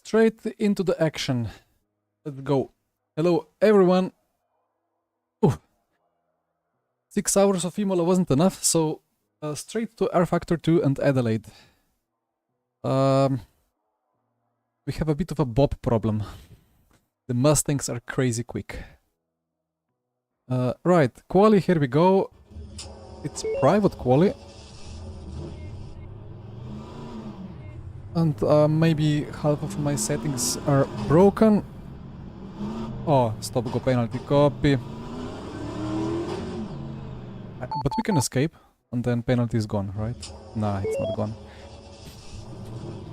straight into the action. Let's go. Hello everyone. Ooh. 6 hours of Imola wasn't enough, so straight to rFactor 2 and Adelaide. We have a bit of a bob problem. The Mustangs are crazy quick. Right, quali, here we go. It's private quali. And maybe half of my settings are broken. Oh, stop go penalty, copy. But we can escape, and then penalty is gone, right? Nah, it's not gone.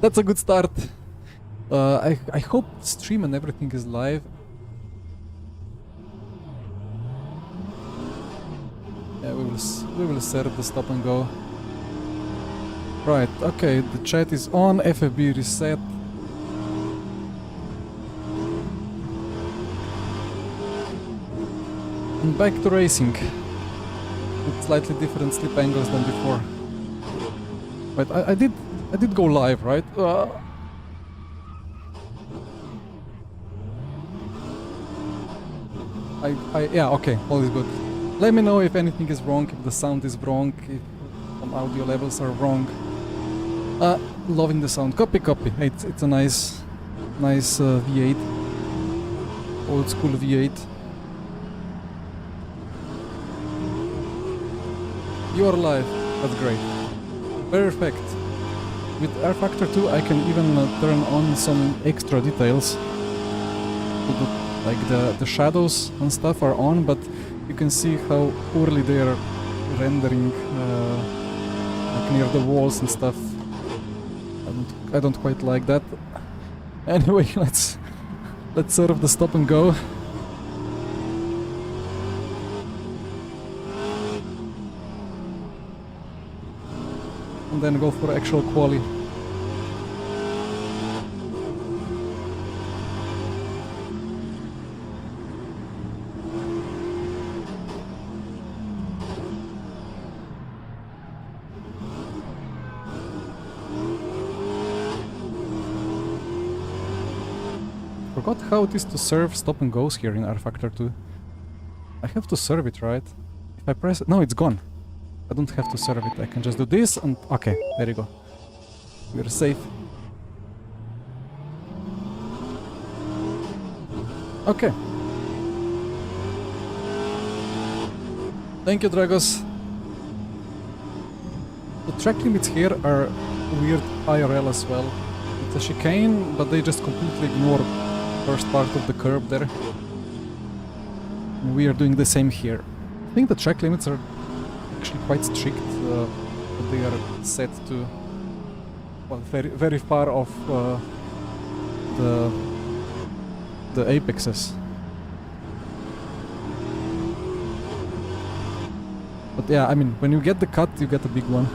That's a good start. I hope stream and everything is live. Yeah, we will serve the stop and go. Right, okay, the chat is on, FFB reset. And back to racing. With slightly different slip angles than before. Right, I did go live, right? Yeah, okay, all is good. Let me know if anything is wrong, if the sound is wrong, if some audio levels are wrong. Loving the sound. Copy. It's a nice V8. Old school V8. You're live. That's great. Perfect. With rFactor 2 I can even turn on some extra details. Like the shadows and stuff are on, but you can see how poorly they are rendering like near the walls and stuff. I don't quite like that. Anyway, let's serve the stop and go. And then go for actual quali. Forgot how it is to serve stop and goes here in rFactor 2. I have to serve it, right? If I press it... No, it's gone. I don't have to serve it. I can just do this and... Okay, there you go. We're safe. Okay. Thank you, Dragos. The track limits here are weird IRL as well. It's a chicane, but they just completely ignore first part of the curb there. And we are doing the same here. I think the track limits are actually quite strict, but they are set to, well, very far off the apexes. But yeah, I mean, when you get the cut, you get a big one.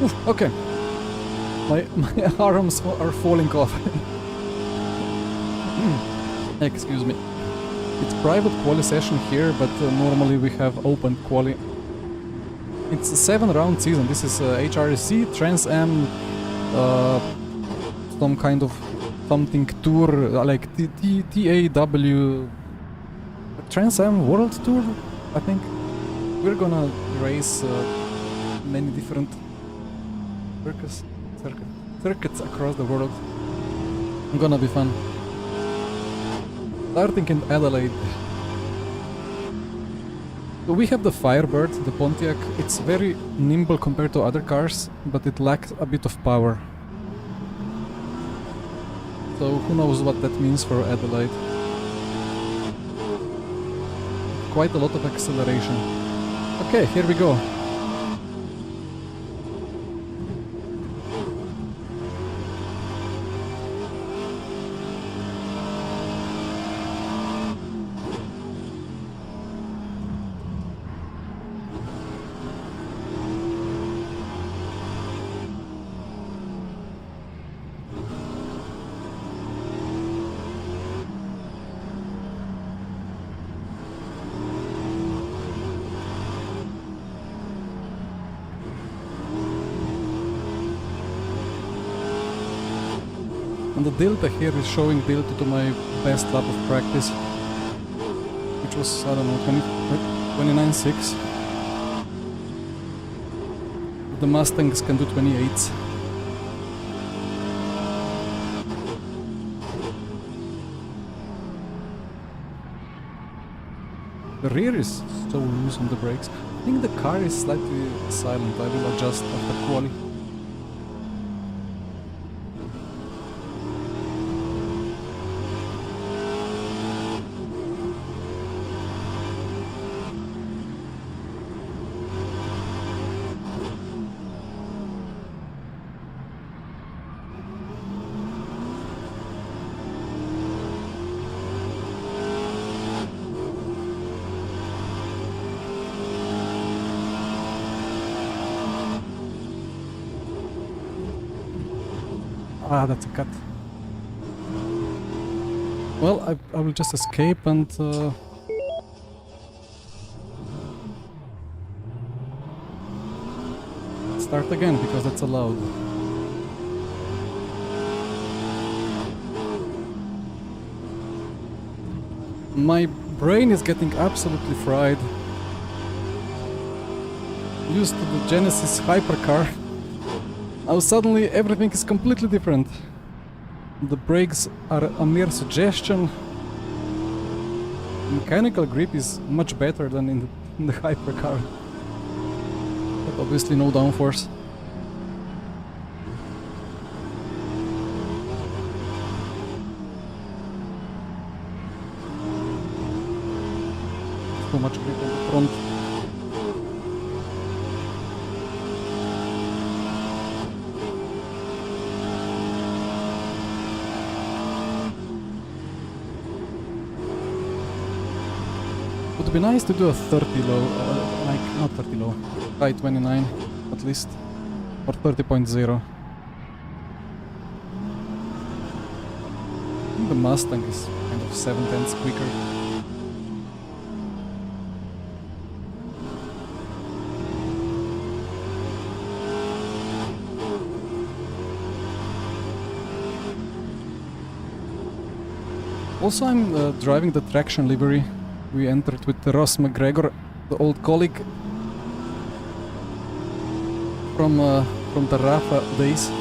Oof, okay. My arms are falling off. Excuse me. It's private quali session here, but normally we have open quali. It's a 7-round season. This is HRSC Trans-Am, some kind of something tour, like TAW Trans-Am World Tour, I think. We're gonna race many different circuits across the world. It's gonna be fun. Starting in Adelaide. So we have the Firebird, the Pontiac. It's very nimble compared to other cars, but it lacks a bit of power. So who knows what that means for Adelaide. Quite a lot of acceleration. Okay, here we go. And the delta here is showing delta to my best lap of practice, which was, I don't know, 29.6. The Mustangs can do 28s. The rear is so loose on the brakes. I think the car is slightly silent. I will adjust after quali. Ah, that's a cut. Well, I will just escape and start again, because that's allowed. My brain is getting absolutely fried. Used to the Genesis hypercar. Now suddenly everything is completely different. The brakes are a mere suggestion. Mechanical grip is much better than in the hypercar. But obviously no downforce. Too much grip on the front. Would be nice to do a 30 low, like not 30 low, high 29 at least, or 30.0. I think the Mustang is kind of 7/10 quicker. Also, I'm driving the traction livery. We entered with Ross McGregor, the old colleague from the Rafa days.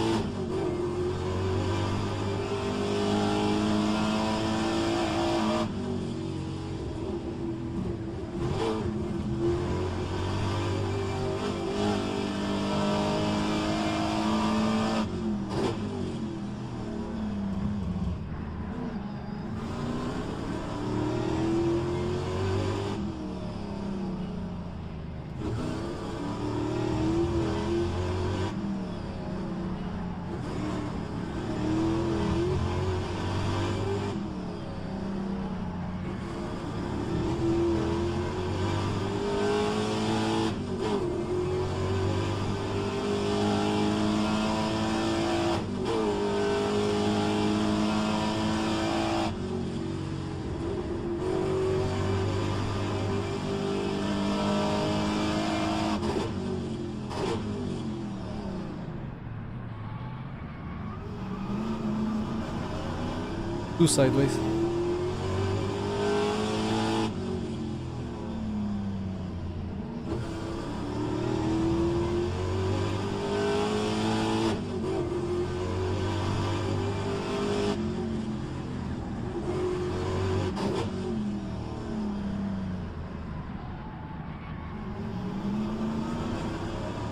Two sideways.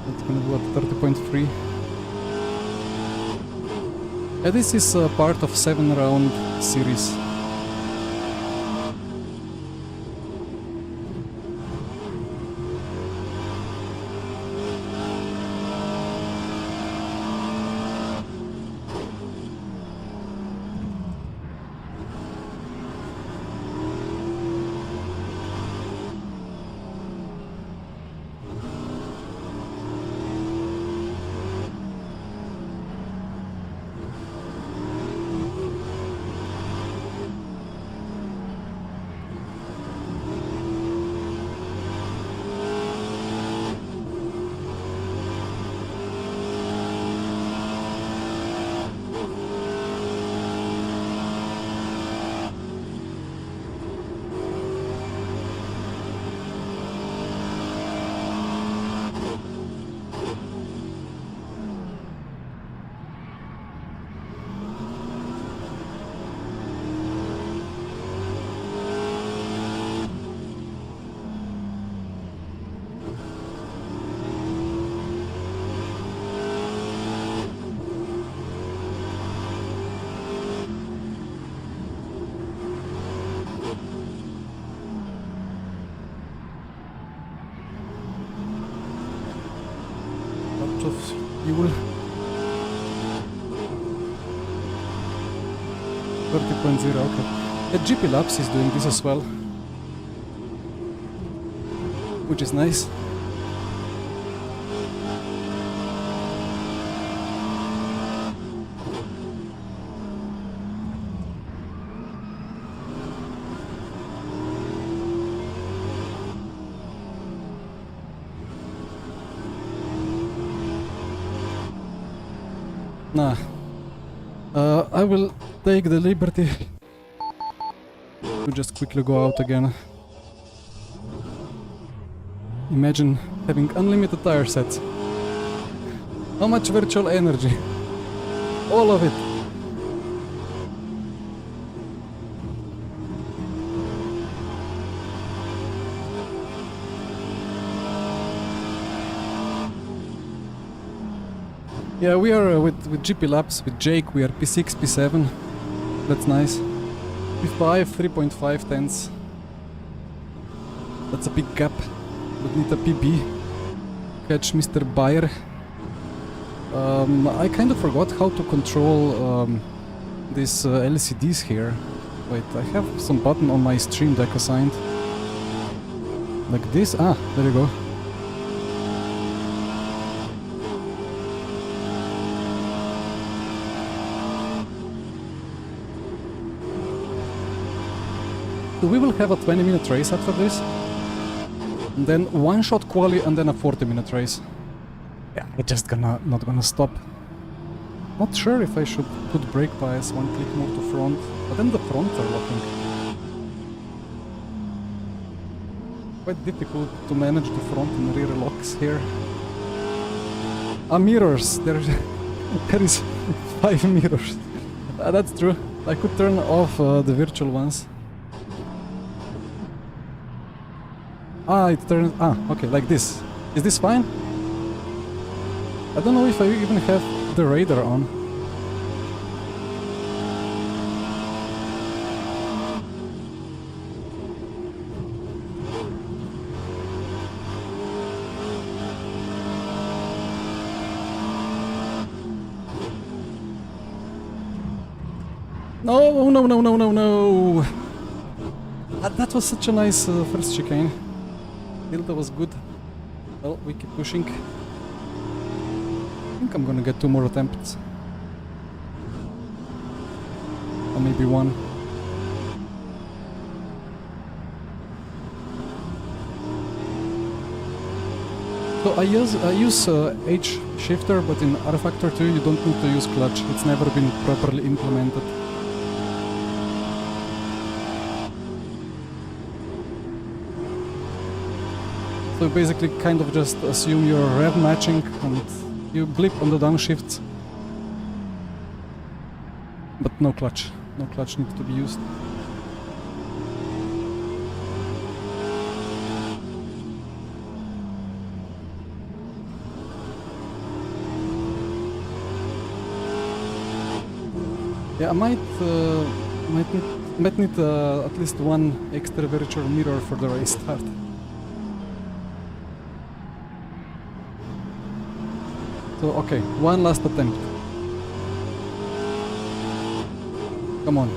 That's gonna be what, 30.3. Yeah, this is part of 7-round series. lot of fuel. 30.0, okay. The GP Labs is doing this as well, which is nice. Nah, I will take the liberty to just quickly go out again. Imagine having unlimited tire sets. How much virtual energy? All of it. Yeah, we are with GP Labs, with Jake, we are P6, P7. That's nice. P5, 3.5 tenths. That's a big gap. Would need a PB. Catch Mr. Bayer. I kind of forgot how to control these LCDs here. Wait, I have some button on my Stream Deck assigned. Like this? Ah, there you go. So we will have a 20-minute race after this, and then one shot quali, and then a 40-minute race. Yeah, we're just not gonna stop. Not sure if I should put brake bias one click more to front, but then the front are locking. Quite difficult to manage the front and rear locks here. Ah, mirrors! There is 5 mirrors. That's true. I could turn off the virtual ones. Ah, it turns... Ah, okay, like this. Is this fine? I don't know if I even have the radar on. No, no, no, no, no, no! That was such a nice first chicane. Tilda was good. Well, we keep pushing. I think I'm gonna get 2 more attempts. Or maybe 1. So I use H shifter, but in rFactor 2 you don't need to use clutch. It's never been properly implemented. So you basically kind of just assume your rev matching and you blip on the downshifts. But no clutch. No clutch needs to be used. Yeah, I might need at least 1 extra virtual mirror for the race start. So, okay, 1 last attempt. Come on.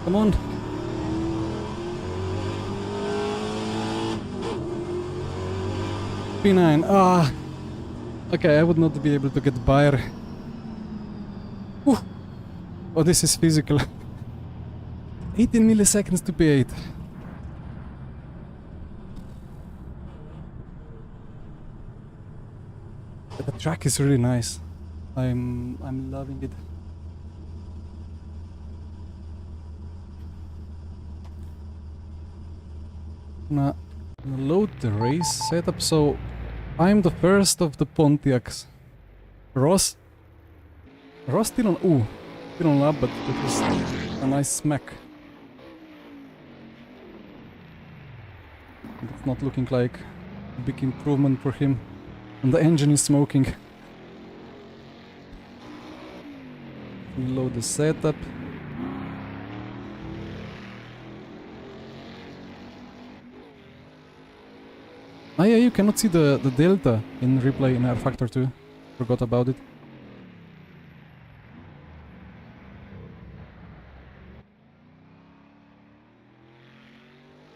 Come on. P9. Ah. Okay, I would not be able to get Bayer. Whew. Oh, this is physical. 18 milliseconds to P8. The track is really nice. I'm loving it. Gonna load the race setup. So I'm the first of the Pontiacs. Ross still on still on lap, but it was a nice smack. It's not looking like a big improvement for him. And the engine is smoking. Load the setup. Ah yeah, you cannot see the delta in replay in rFactor 2. Forgot about it.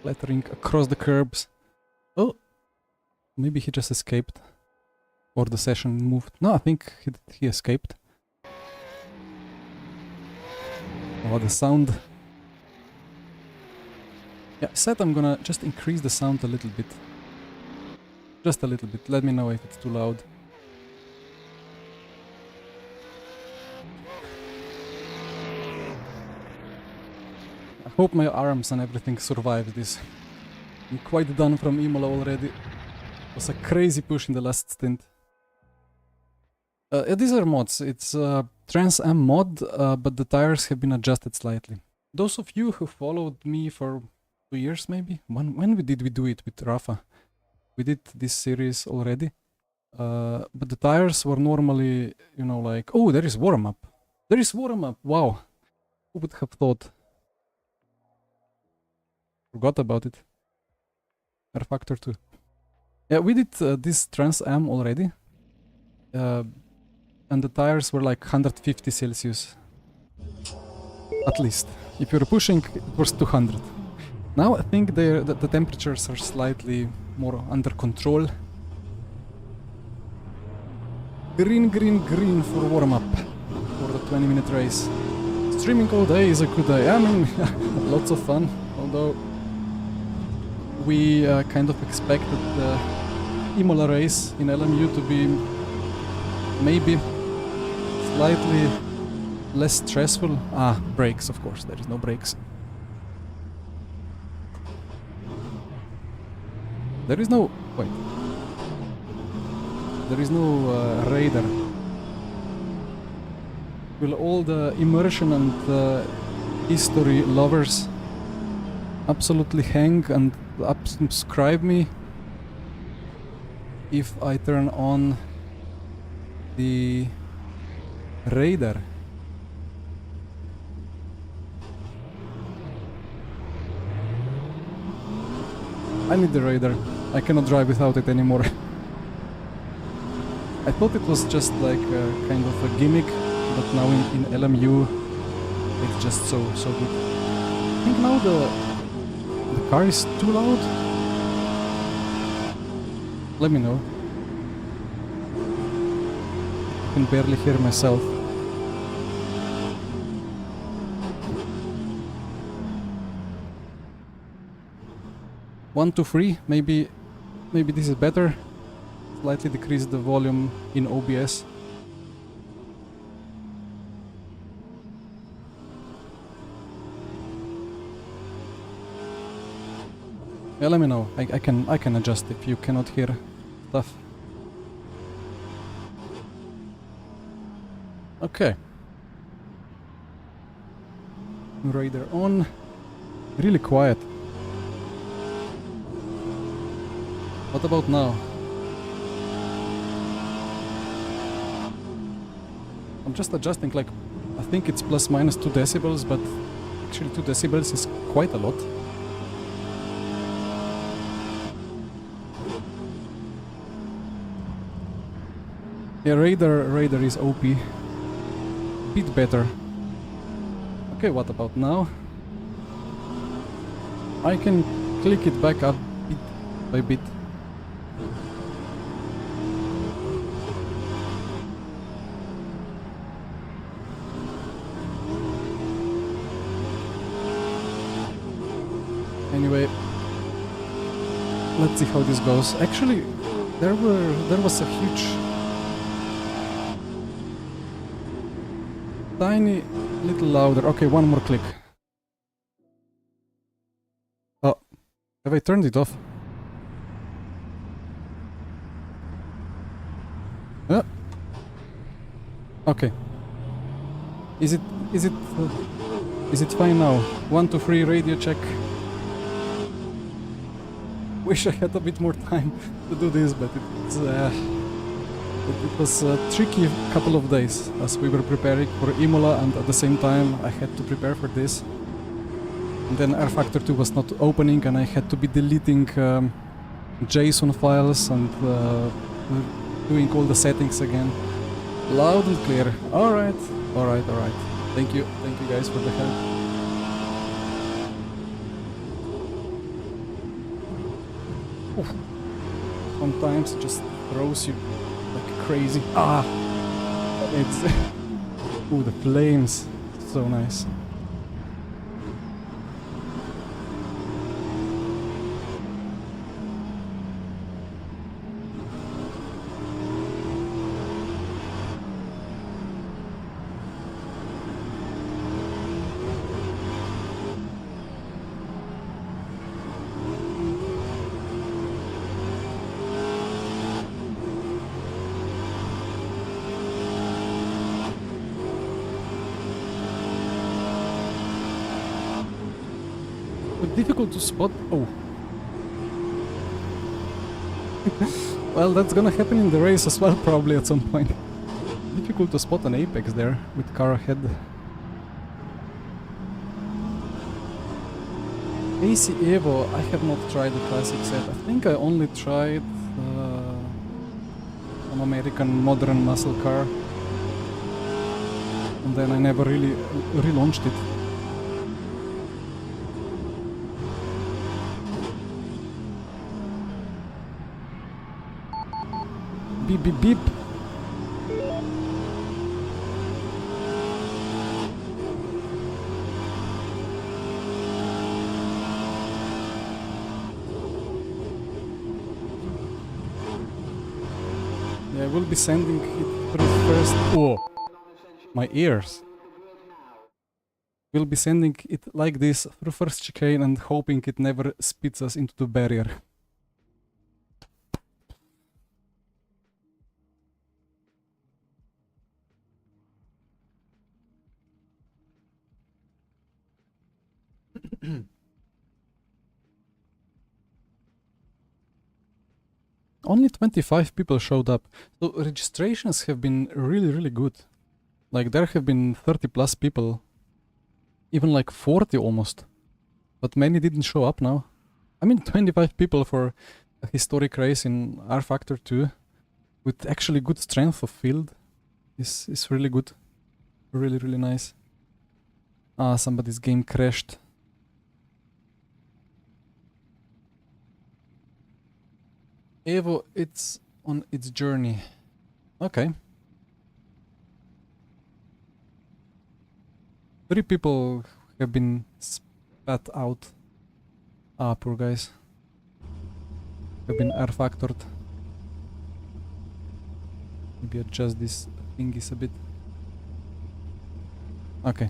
Lettering across the curbs. Oh! Maybe he just escaped. Or the session moved. No, I think he escaped. Oh, the sound. Yeah, said I'm gonna just increase the sound a little bit. Just a little bit. Let me know if it's too loud. I hope my arms and everything survive this. I'm quite done from Imola already. It was a crazy push in the last stint. These are mods. It's a Trans-Am mod, but the tires have been adjusted slightly. Those of you who followed me for 2 years maybe? When did we do it with Rafa? We did this series already. But the tires were normally, you know, like... Oh, there is warm-up! There is warm-up! Wow! Who would have thought? Forgot about it. rFactor 2. Yeah, we did this Trans-Am already. And the tires were like 150 Celsius. At least. If you're pushing, it was 200. Now I think the temperatures are slightly more under control. Green, green, green for warm-up. For the 20-minute race. Streaming all day is a good day. I mean, lots of fun. Although we kind of expected the Imola race in LMU to be maybe slightly less stressful. Ah, brakes, of course, there is no brakes. There is no... wait. There is no radar. Will all the immersion and history lovers absolutely hang and subscribe me if I turn on the radar? I need the radar. I cannot drive without it anymore. I thought it was just like a kind of a gimmick, but now in LMU it's just so good. I think now the car is too loud. Let me know. I can barely hear myself. One, two, three. Maybe this is better. Slightly decrease the volume in OBS. Yeah, let me know. I can adjust if you cannot hear stuff. Okay. Radar on. Really quiet. What about now? I'm just adjusting, like, I think it's plus minus 2 decibels, but actually 2 decibels is quite a lot. Yeah, radar is OP. Bit better. Okay, what about now? I can click it back up bit by bit. Anyway, let's see how this goes. Actually, there was a huge, tiny little louder. Okay, one more click. Oh, have I turned it off? Okay. Is it fine now? 1, 2, 3 radio check. Wish I had a bit more time to do this, but it was a tricky couple of days as we were preparing for Imola, and at the same time I had to prepare for this. And then rFactor 2 was not opening, and I had to be deleting JSON files and doing all the settings again. Loud and clear. Alright. Thank you guys for the help. Oof. Sometimes it just throws you like crazy. It's ooh, the flames, so nice. Difficult to spot. Oh. Well, that's gonna happen in the race as well, probably at some point. Difficult to spot an apex there with car ahead. AC Evo, I have not tried the classic set. I think I only tried an American modern muscle car, and then I never really relaunched it. Beep beep beep. Yeah, I will be sending it through first. Oh, my ears. We'll be sending it like this through first chicane and hoping it never spits us into the barrier. Only 25 people showed up, so registrations have been really good. Like there have been 30 plus people, even like 40 almost, but many didn't show up now. I mean 25 people for a historic race in rFactor 2 with actually good strength of field is really good, really nice. Ah, somebody's game crashed. Evo, it's on its journey. Okay. 3 people have been spat out. Ah, poor guys. Have been rFactored. Maybe adjust this thingies a bit. Okay.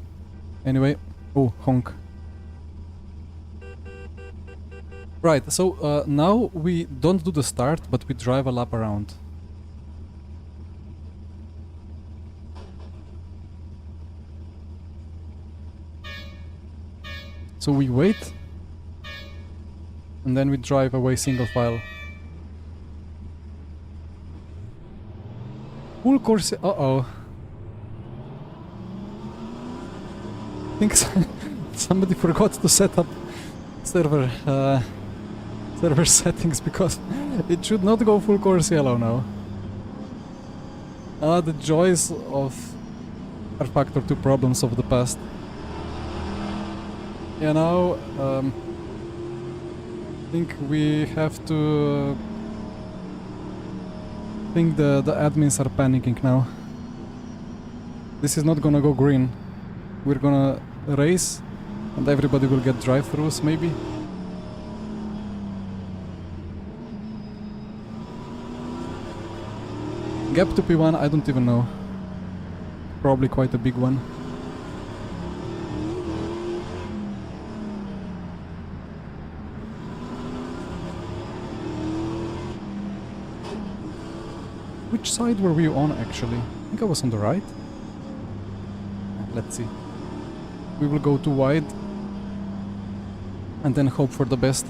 Anyway. Oh, honk. Right, so now we don't do the start, but we drive a lap around. So we wait, and then we drive away single file. Full course. Uh-oh. I think somebody forgot to set up server settings, because it should not go full course yellow now. Ah, the joys of rFactor 2 problems of the past. You know, think we have to... I think the admins are panicking now. This is not gonna go green. We're gonna race and everybody will get drive-thrus maybe. Gap to P1, I don't even know. Probably quite a big one. Which side were we on actually? I think I was on the right. Let's see. We will go too wide and then hope for the best.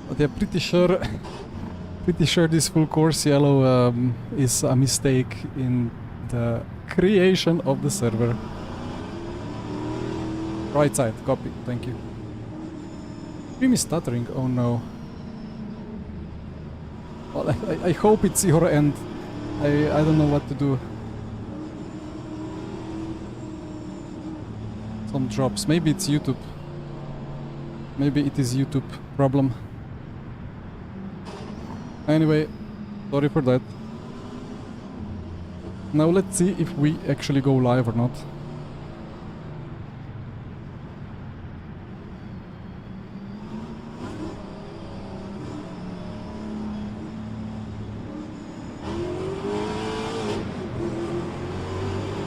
But yeah, pretty sure this full course yellow is a mistake in the creation of the server. Right side, copy, thank you. Stream is stuttering, oh no. Well, I hope it's your end. I don't know what to do. Some drops, maybe it's YouTube. Maybe it is YouTube problem. Anyway, sorry for that. Now let's see if we actually go live or not.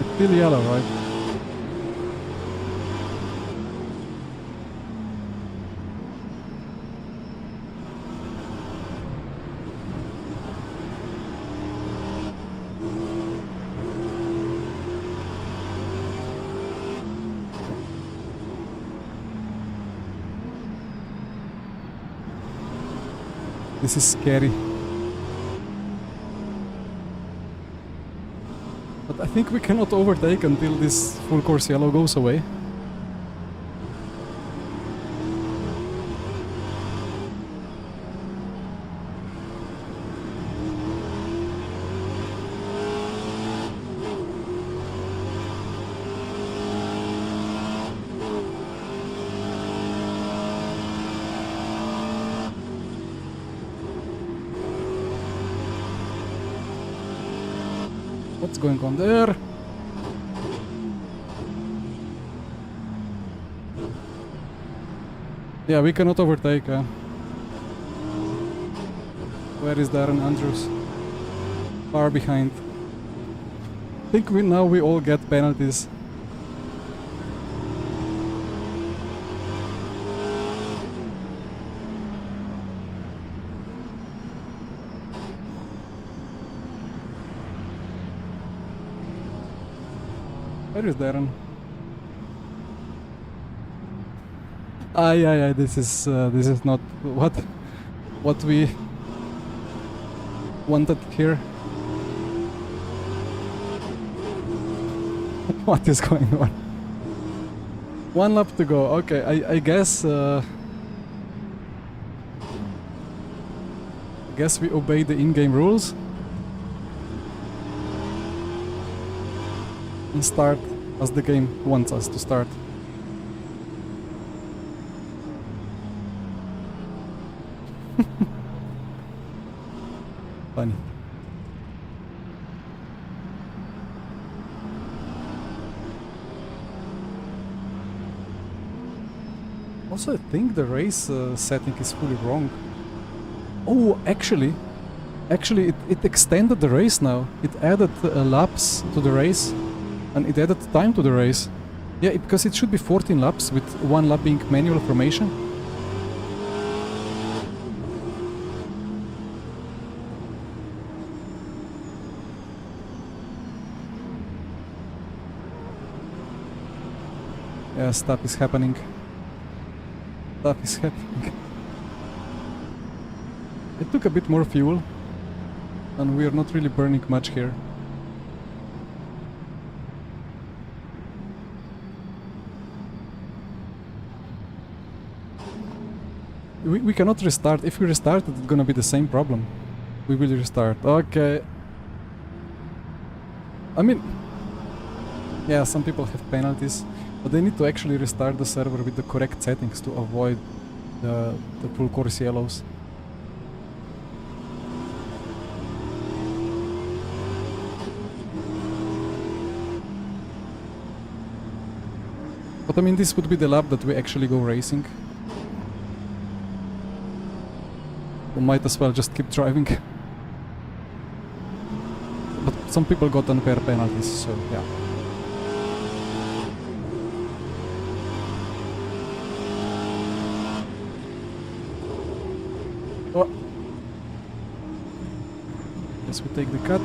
It's still yellow, right? This is scary. But I think we cannot overtake until this full course yellow goes away. What's going on there? Yeah, we cannot overtake. Where is Darren Andrews? Far behind. I think we all get penalties. Where is Darren? Yeah, this is not what we wanted here. What is going on? One lap to go. Okay, I guess we obey the in-game rules and start as the game wants us to start. Funny. Also, I think the race setting is fully wrong. Oh, actually it extended the race now. It added laps to the race. And it added time to the race. Yeah, because it should be 14 laps, with one lap being manual formation. Yeah, stuff is happening. Stuff is happening. It took a bit more fuel, and we are not really burning much here. We cannot restart. If we restart, it's gonna be the same problem. We will restart. Okay. I mean, yeah, some people have penalties, but they need to actually restart the server with the correct settings to avoid the full course yellows. But I mean, this would be the lap that we actually go racing. We might as well just keep driving. But some people got unfair penalties, so yeah. Oh. Guess we take the cut.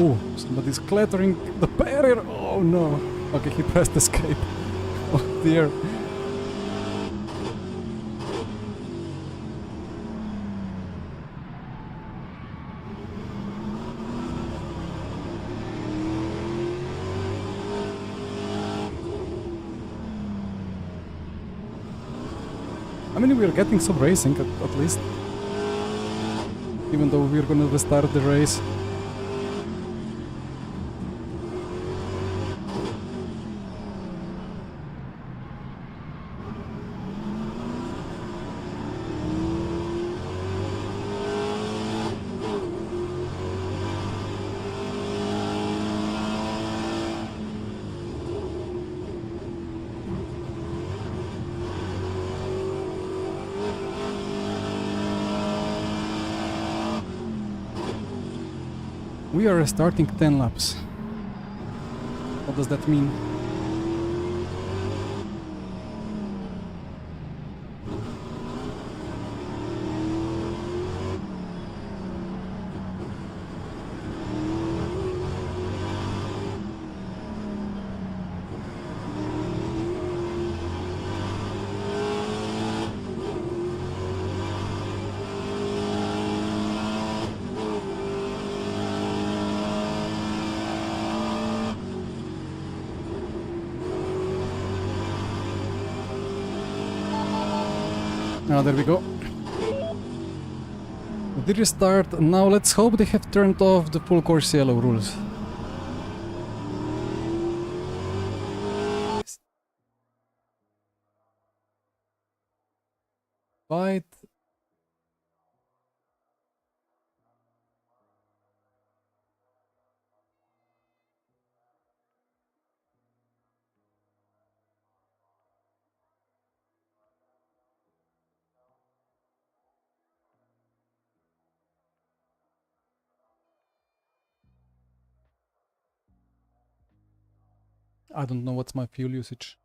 Oh, somebody's clattering the barrier! Oh no! Okay, he pressed escape. Oh dear. I mean, we're getting some racing at least. Even though we're gonna restart the race. We are restarting 10 laps. What does that mean? Ah, there we go. Did restart. Now let's hope they have turned off the full course yellow rules. Fight. I don't know what's my fuel usage.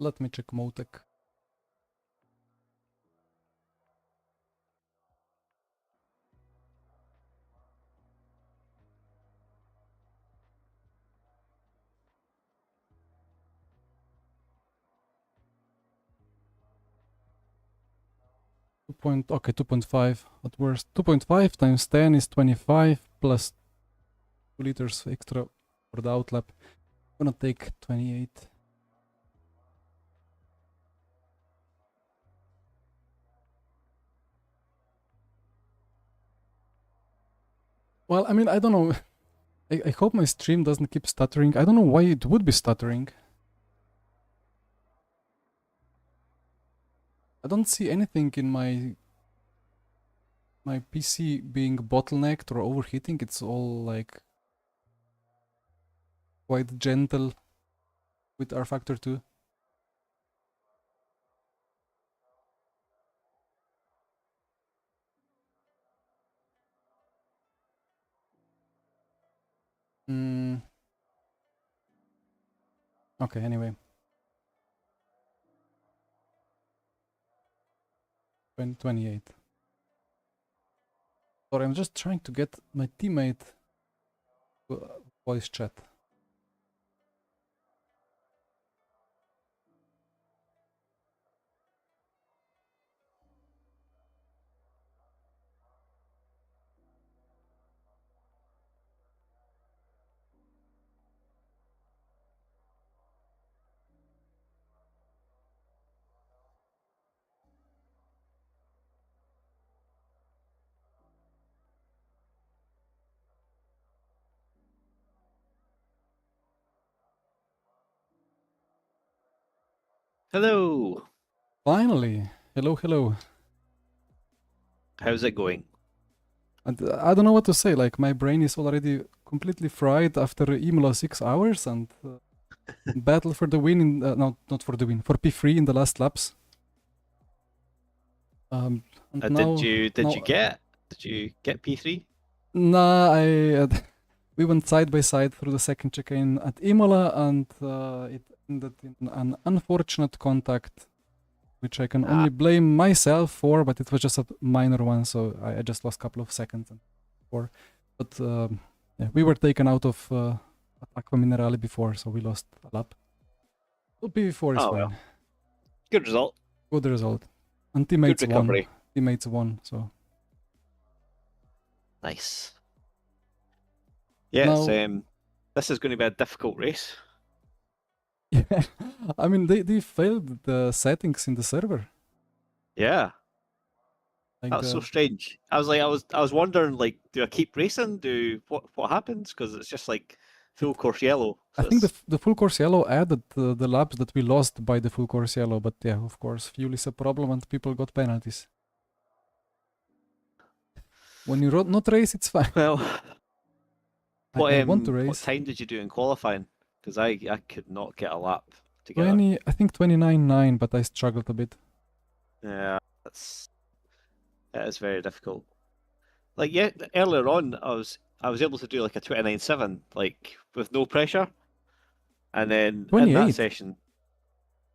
Let me check Motec. Okay, 2.5 at worst. 2.5 times 10 is 25 plus 2 liters extra for the outlap. I'm gonna take 28. Well, I mean, I don't know. I hope my stream doesn't keep stuttering. I don't know why it would be stuttering. I don't see anything in my PC being bottlenecked or overheating. It's all like quite gentle with rFactor 2. Okay, anyway. 28. Sorry, I'm just trying to get my teammate voice chat. Hello. Finally! Hello, hello. How's it going? And I don't know what to say, like my brain is already completely fried after Imola 6 hours and battle for the win in, no, not for the win, for P3 in the last laps. And now, Did you get P3? Nah, we went side by side through the second chicane at Imola, and it ended in an unfortunate contact, which I can only blame myself for, but it was just a minor one, so I just lost a couple of seconds. But yeah, we were taken out of Aqua Minerale before, so we lost a lap. So P4 is fine. Well. Good result. Good result. And teammates Good recovery. won. Teammates won, so. Nice. Yes, this is going to be a difficult race. Yeah, I mean they failed the settings in the server. Yeah, Like that's so strange. I was wondering, like, do I keep racing? What happens? Because it's just like full course yellow. So I think the full course yellow added the laps that we lost by the full course yellow, but yeah, of course, fuel is a problem and people got penalties. When you not race, it's fine. Well, I want to race. What time did you do in qualifying? Because I could not get a lap together. I think 29.9, but I struggled a bit. Yeah, that is very difficult. Like, yeah, earlier on, I was able to do like a 29.7, like with no pressure, and then 28. in that session,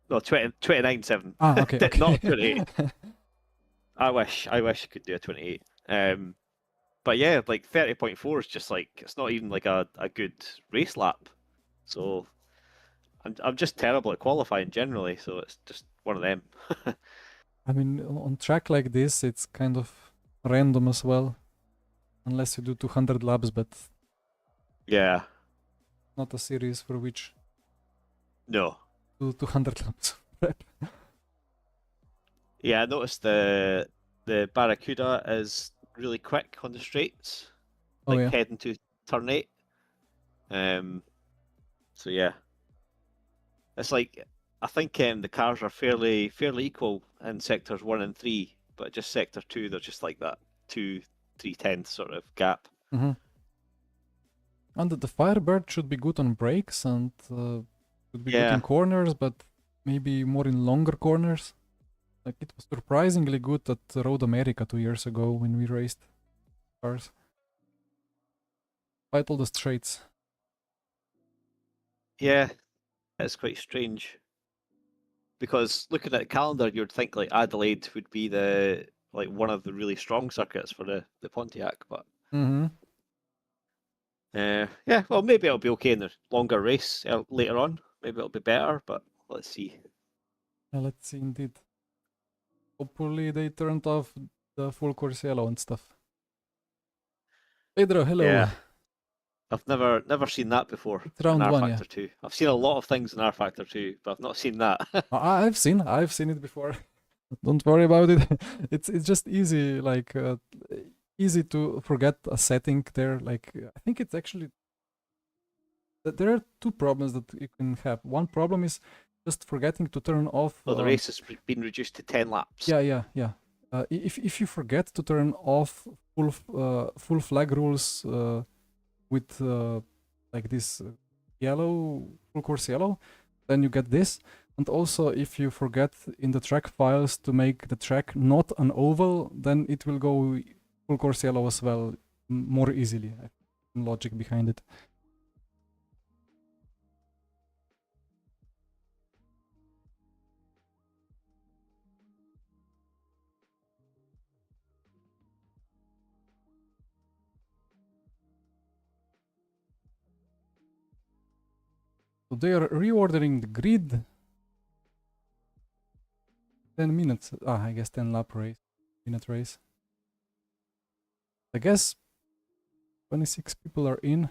no, 29.7. Ah, okay, okay. Not 28. I wish I could do a 28. But yeah, like 30.4 is just like, it's not even like a good race lap. So I'm just terrible at qualifying generally, so it's just one of them. I mean, on track like this, it's kind of random as well, unless you do 200 laps, but yeah, not a series for which no, do 200 laps. yeah, I noticed the Barracuda is really quick on the straights, like heading to turn 8. So yeah, it's like, I think the cars are fairly equal in sectors 1 and 3, but just sector 2, they're just like that 2-3 tenths sort of gap. Mm-hmm. And the Firebird should be good on brakes and should be good in corners, but maybe more in longer corners. Like, it was surprisingly good at Road America 2 years ago when we raced cars. Despite all the straights. Yeah, it's quite strange. Because looking at the calendar, you'd think like Adelaide would be one of the really strong circuits for the Pontiac, but yeah, well, maybe it'll be okay in the longer race later on. Maybe it'll be better, but let's see. Yeah, let's see indeed. Hopefully they turned off the full course yellow and stuff. Pedro, hello. Yeah. I've never seen that before. It's round in 1, rFactor yeah. 2. I've seen a lot of things in rFactor 2, but I've not seen that. I've seen it before. Don't worry about it. It's just easy, like easy to forget a setting there. Like, I think it's actually there are 2 problems that you can have. One problem is just forgetting to turn off. Well, the race has been reduced to 10 laps. Yeah. If you forget to turn off full flag rules with like this yellow, full course yellow, then you get this. And also, if you forget in the track files to make the track not an oval, then it will go full course yellow as well, more easily. Logic behind it. So they are reordering the grid. 10 minutes. I guess 10 lap race. Minute race. I guess 26 people are in.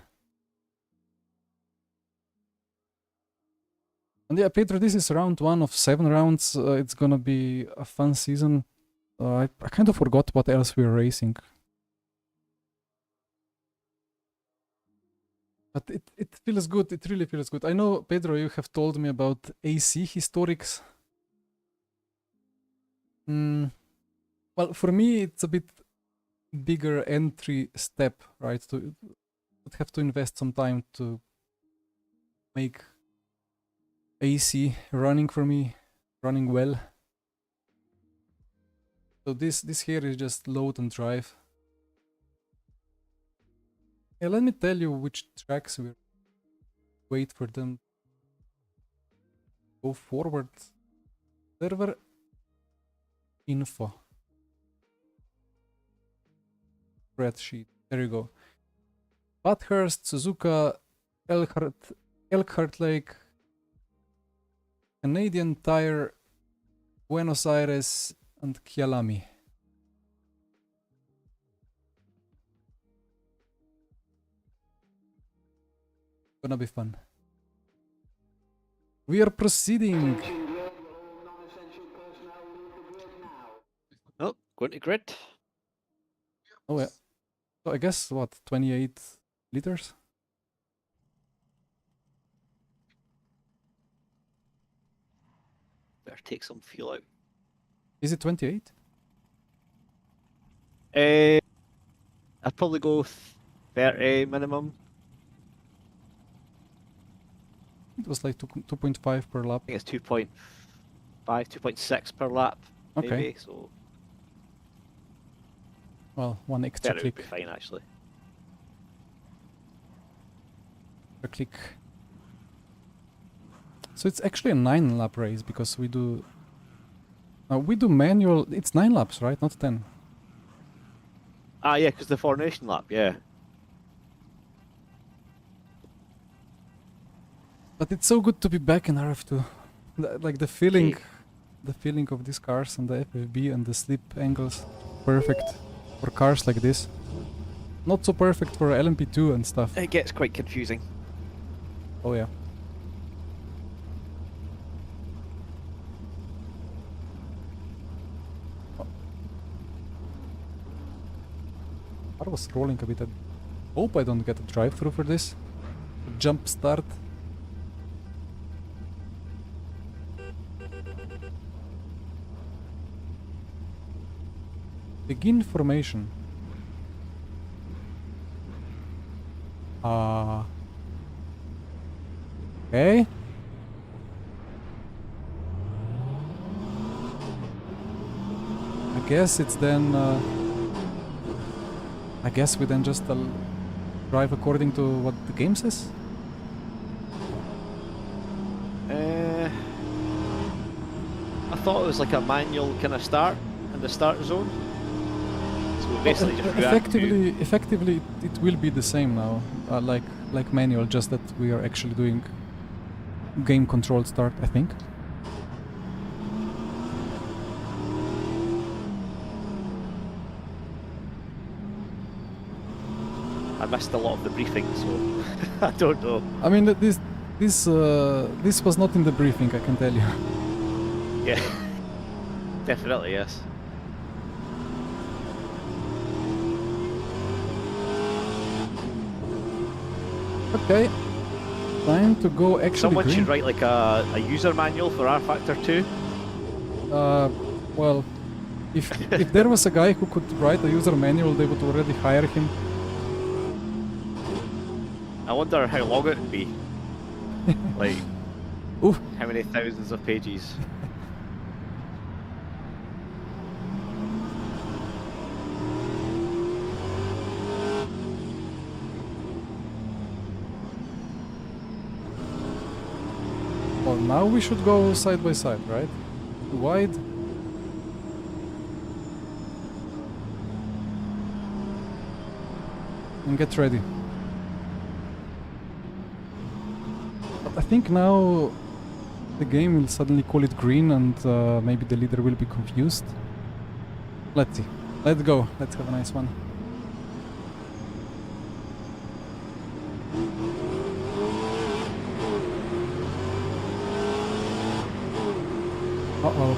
And yeah, Pedro, this is round 1 of 7 rounds. It's gonna be a fun season. I kind of forgot what else we were racing. But it feels good, it really feels good. I know, Pedro, you have told me about AC historics. Well, for me, it's a bit bigger entry step, right? To would have to invest some time to make AC running for me, running well. So this here is just load and drive. Yeah, let me tell you which tracks we wait for them. Go forward. Server info. Spreadsheet. There you go. Bathurst, Suzuka, Elkhart Lake, Canadian Tire, Buenos Aires, and Kyalami. Gonna be fun. We are proceeding. Oh, going to grid. Oh yeah. So I guess what, 28 liters? Better take some fuel out. Is it 28? I'd probably go 30 minimum. It was like 2.5 per lap. I think it's 2.5, 2.6 per lap. Okay. Maybe, so Well, one extra 30 would be click. fine actually. A click. So it's actually a 9 lap race because we do manual. It's 9 laps, right? Not 10. Ah, yeah, because the formation lap, yeah. But it's so good to be back in RF2. Like the feeling, Okay. the feeling of these cars and the FFB and the slip angles, perfect for cars like this. Not so perfect for LMP2 and stuff. It gets quite confusing. Oh yeah. I was rolling a bit. I hope I don't get a drive-through for this. Jump start. Begin formation. Okay. I guess it's then. I guess we then just drive according to what the game says. I thought it was like a manual kind of start in the start zone. So we basically just react to... Effectively, it will be the same now, like manual, just that we are actually doing game controlled start, I think. I missed a lot of the briefing, so I don't know. I mean, this was not in the briefing, I can tell you. Yeah, definitely yes. Okay, time to go actually Someone green. should write like a user manual for rFactor 2. Well, if there was a guy who could write a user manual, they would already hire him. I wonder how long it would be. Like, Ooh. how many thousands of pages? Well, now we should go side by side, right? Wide. And get ready. But I think now the game will suddenly call it green and maybe the leader will be confused. Let's see. Let's go. Let's have a nice one. Uh-oh.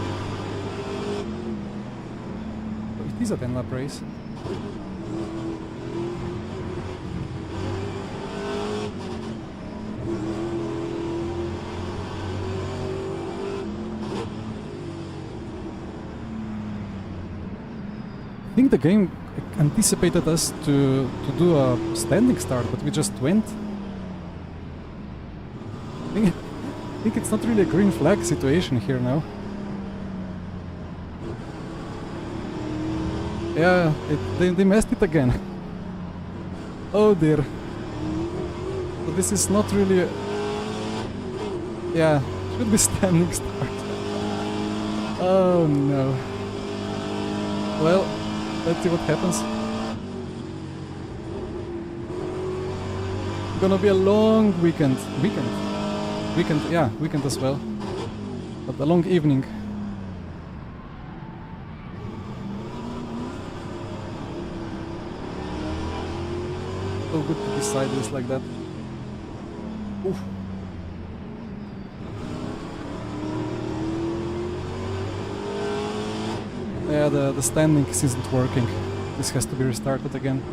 It is a 10 lap race. I think the game anticipated us to do a standing start, but we just went. I think it's not really a green flag situation here now. Yeah, they messed it again. Oh dear. So this is not really... Yeah, should be standing start. Oh no. Well, let's see what happens. Gonna be a long weekend. Yeah, weekend as well. But a long evening. So good to be sideways like that. Oof. Yeah, the standing isn't working. This has to be restarted again.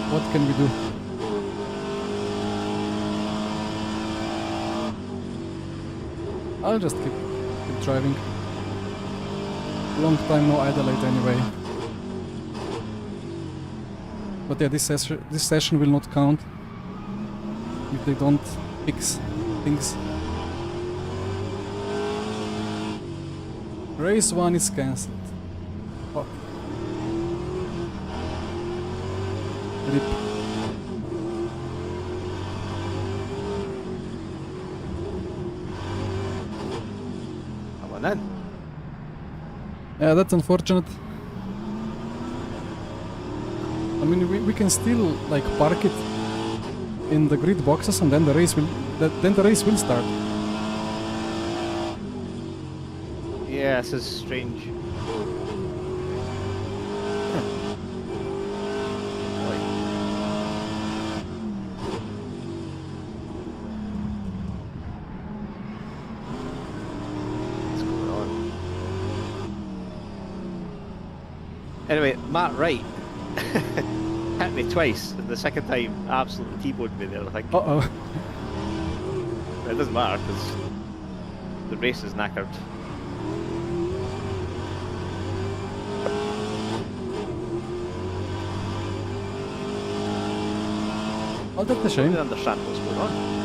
What can we do? I'll just keep driving. Long time no idolate anyway. But yeah, this session will not count if they don't fix things. Race 1 is cancelled. Fuck. RIP. Come on then. Yeah, that's unfortunate. I mean, we can still like park it in the grid boxes, and then the race will start. Yeah, this is strange. Anyway, Matt Wright hit me twice, and the second time absolutely T-boned me there, I think. Uh-oh. It doesn't matter, because the race is knackered. Oh, that's a I shame. don't understand what's going on.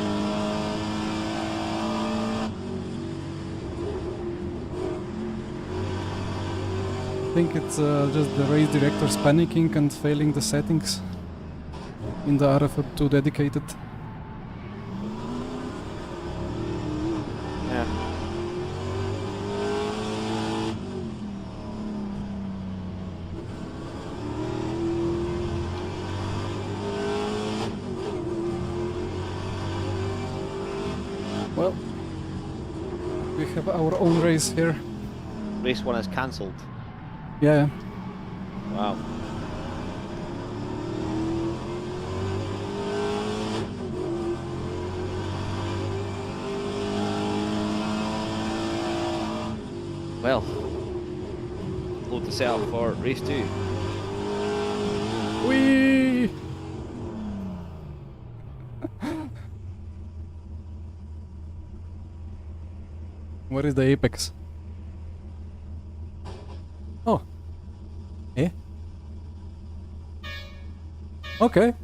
I think it's just the race directors panicking and failing the settings in the rFactor dedicated. Yeah. Well, we have our own race here. Race 1 is cancelled. Yeah. Wow. Well, load the setup for race 2. Whee! Where is the apex? Oh. Eh? Okay.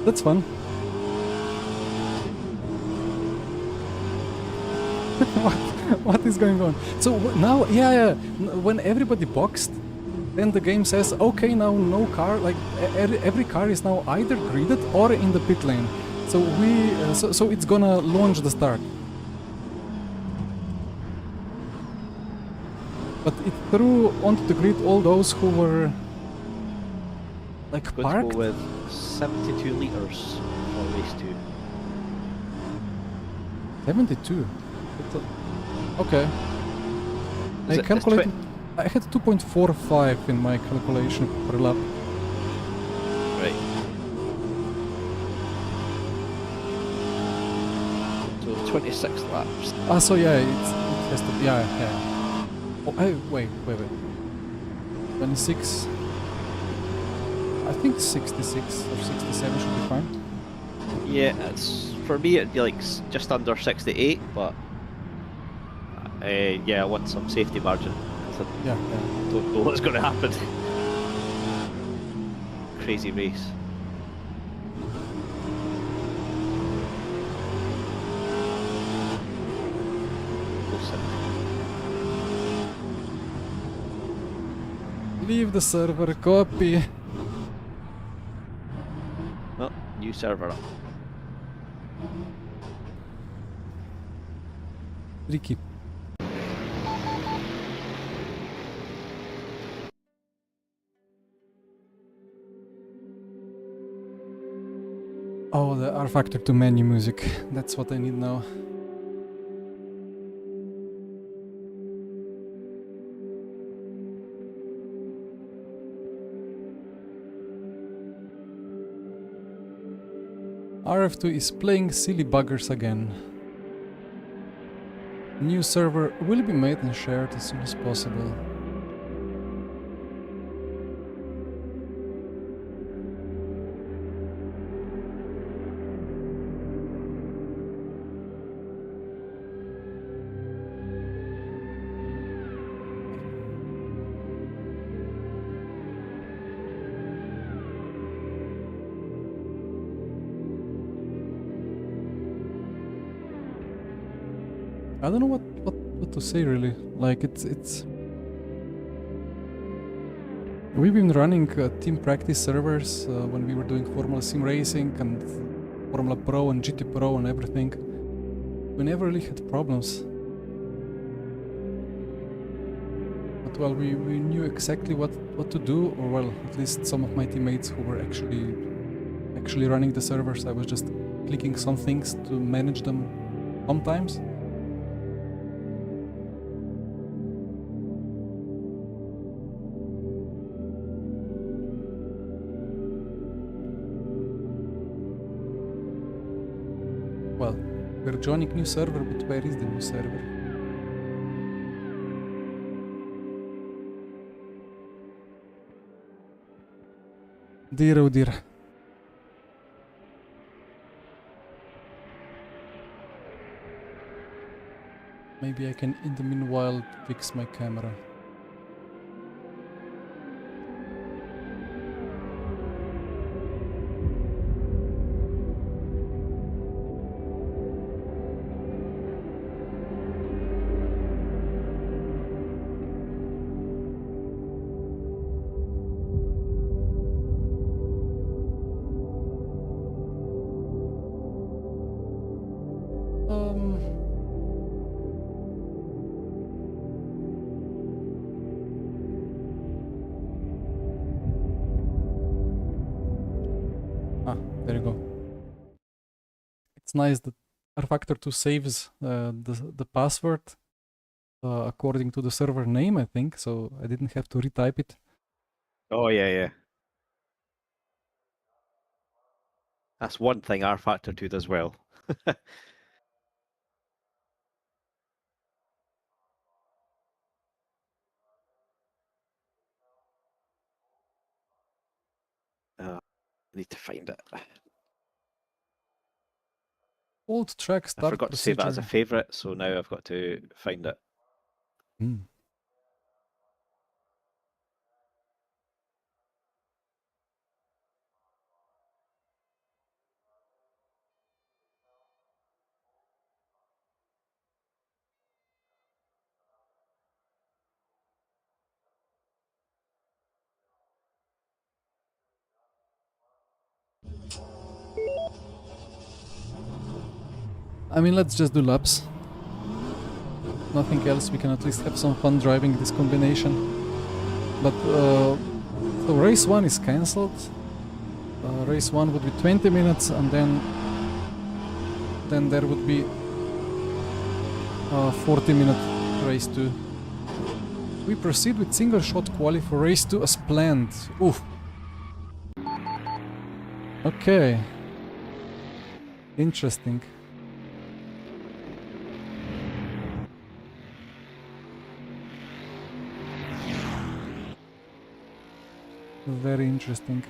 That's fun. What is going on? So now, yeah, when everybody boxed, then the game says, okay, now no car, like every car is now either gridded or in the pit lane. So so it's gonna launch the start. But it threw onto the grid all those who were like Going parked. to go with 72 litres for race 2. 72. Okay. Is I it- calculated. I had 2.45 in my calculation per lap. Right. So 26 laps. Ah, so yeah, it has to. Yeah. Oh, wait. 26. I think 66 or 67 should be fine. Yeah, it's for me it'd be like just under 68, but yeah, I want some safety margin. 'Cause I Yeah. don't know what's going to happen. Crazy race. Leave the server, copy. Oh, new server up. Tricky. Oh, the rFactor to menu music. That's what I need now. RF2 is playing silly buggers again. New server will be made and shared as soon as possible. I don't know what to say really. Like it's we've been running team practice servers when we were doing Formula Sim Racing and Formula Pro and GT Pro and everything. We never really had problems. But well, we knew exactly what to do, or well, at least some of my teammates who were actually running the servers. I was just clicking some things to manage them sometimes. Well, we're joining new server, but where is the new server? Dear oh dear. Maybe I can in the meanwhile fix my camera. Ah, there you go. It's nice that rFactor 2 saves the password according to the server name, I think, so I didn't have to retype it. Oh yeah, yeah. That's one thing rFactor 2 does well. I need to find it. Old track I start forgot to save that as a procedure. favorite, so now I've got to find it. Hmm. I mean, let's just do laps. Nothing else, we can at least have some fun driving this combination. But, so race 1 is cancelled. Race 1 would be 20 minutes, and then there would be 40-minute race 2. We proceed with single shot quali for race 2 as planned. Oof. Okay. Interesting. Very interesting.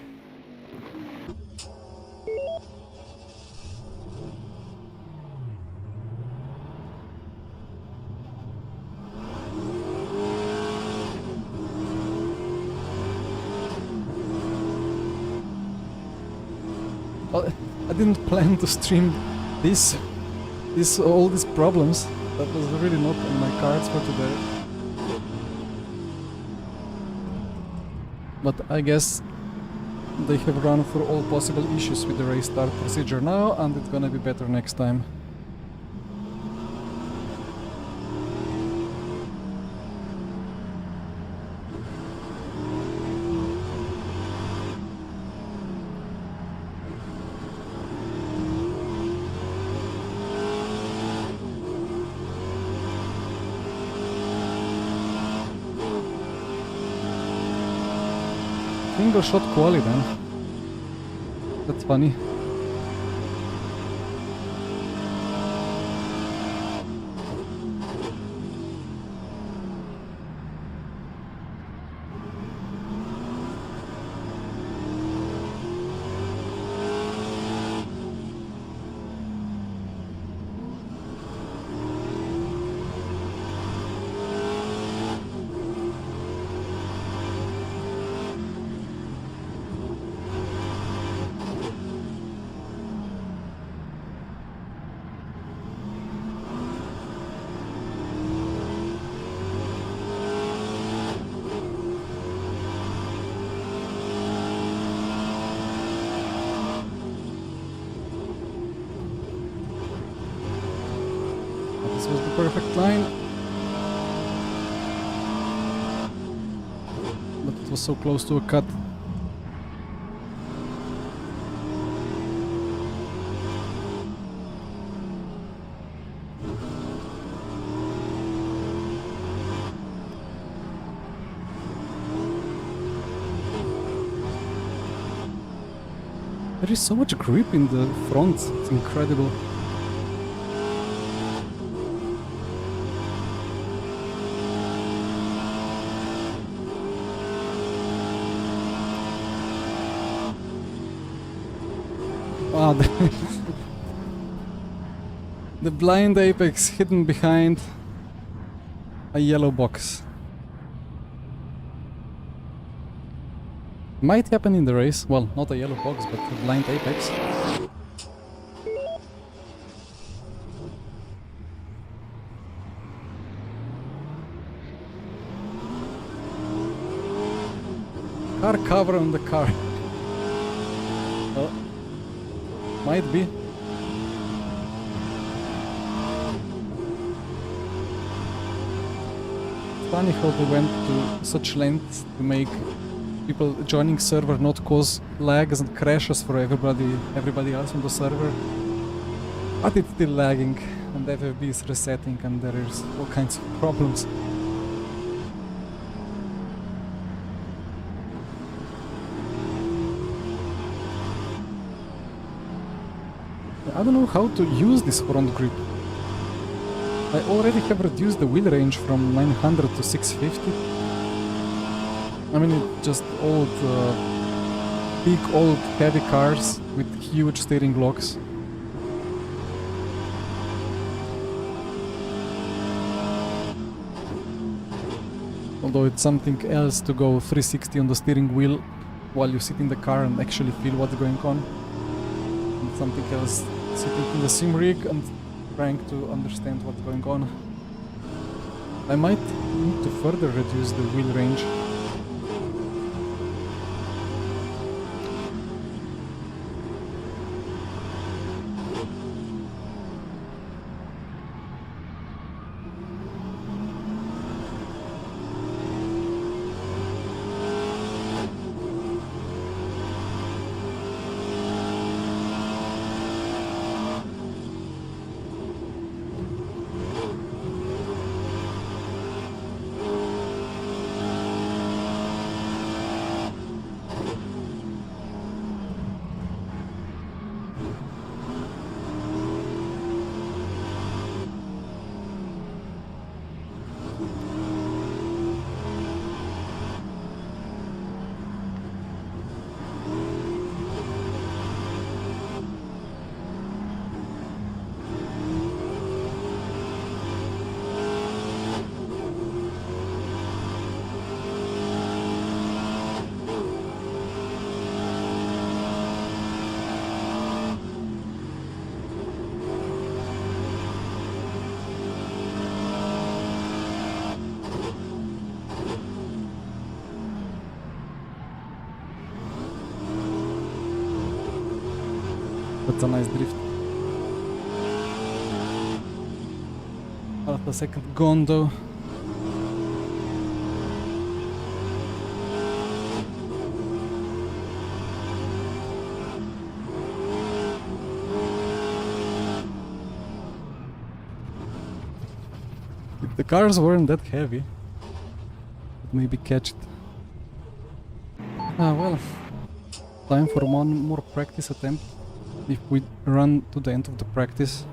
Well, I didn't plan to stream all these problems. That was really not on my cards for today. But I guess they have run through all possible issues with the race start procedure now, and it's gonna be better next time. Single shot quali then. That's funny. This was the perfect line. But it was so close to a cut. There is so much grip in the front, it's incredible. Wow, the blind apex hidden behind a yellow box. Might happen in the race. Well, not a yellow box, but a blind apex. Car cover on the car. Oh, might be. Funny how they went to such lengths to make people joining server not cause lags and crashes for everybody else on the server. But it's still lagging and FFB is resetting and there is all kinds of problems. I don't know how to use this front grip. I already have reduced the wheel range from 900 to 650. I mean, it's just old, big old heavy cars with huge steering locks. Although it's something else to go 360 on the steering wheel while you sit in the car and actually feel what's going on. And something else sitting in the sim rig and trying to understand what's going on. I might need to further reduce the wheel range. That's a nice drift. Half a second gone though. If the cars weren't that heavy, I'd maybe catch it. Ah well, time for one more practice attempt. If we run to the end of the practice.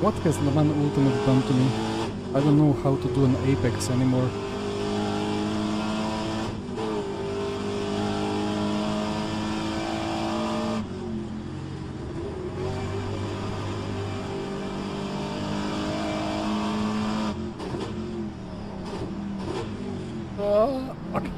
What has the Man Ultimate done to me? I don't know how to do an Apex anymore. Okay.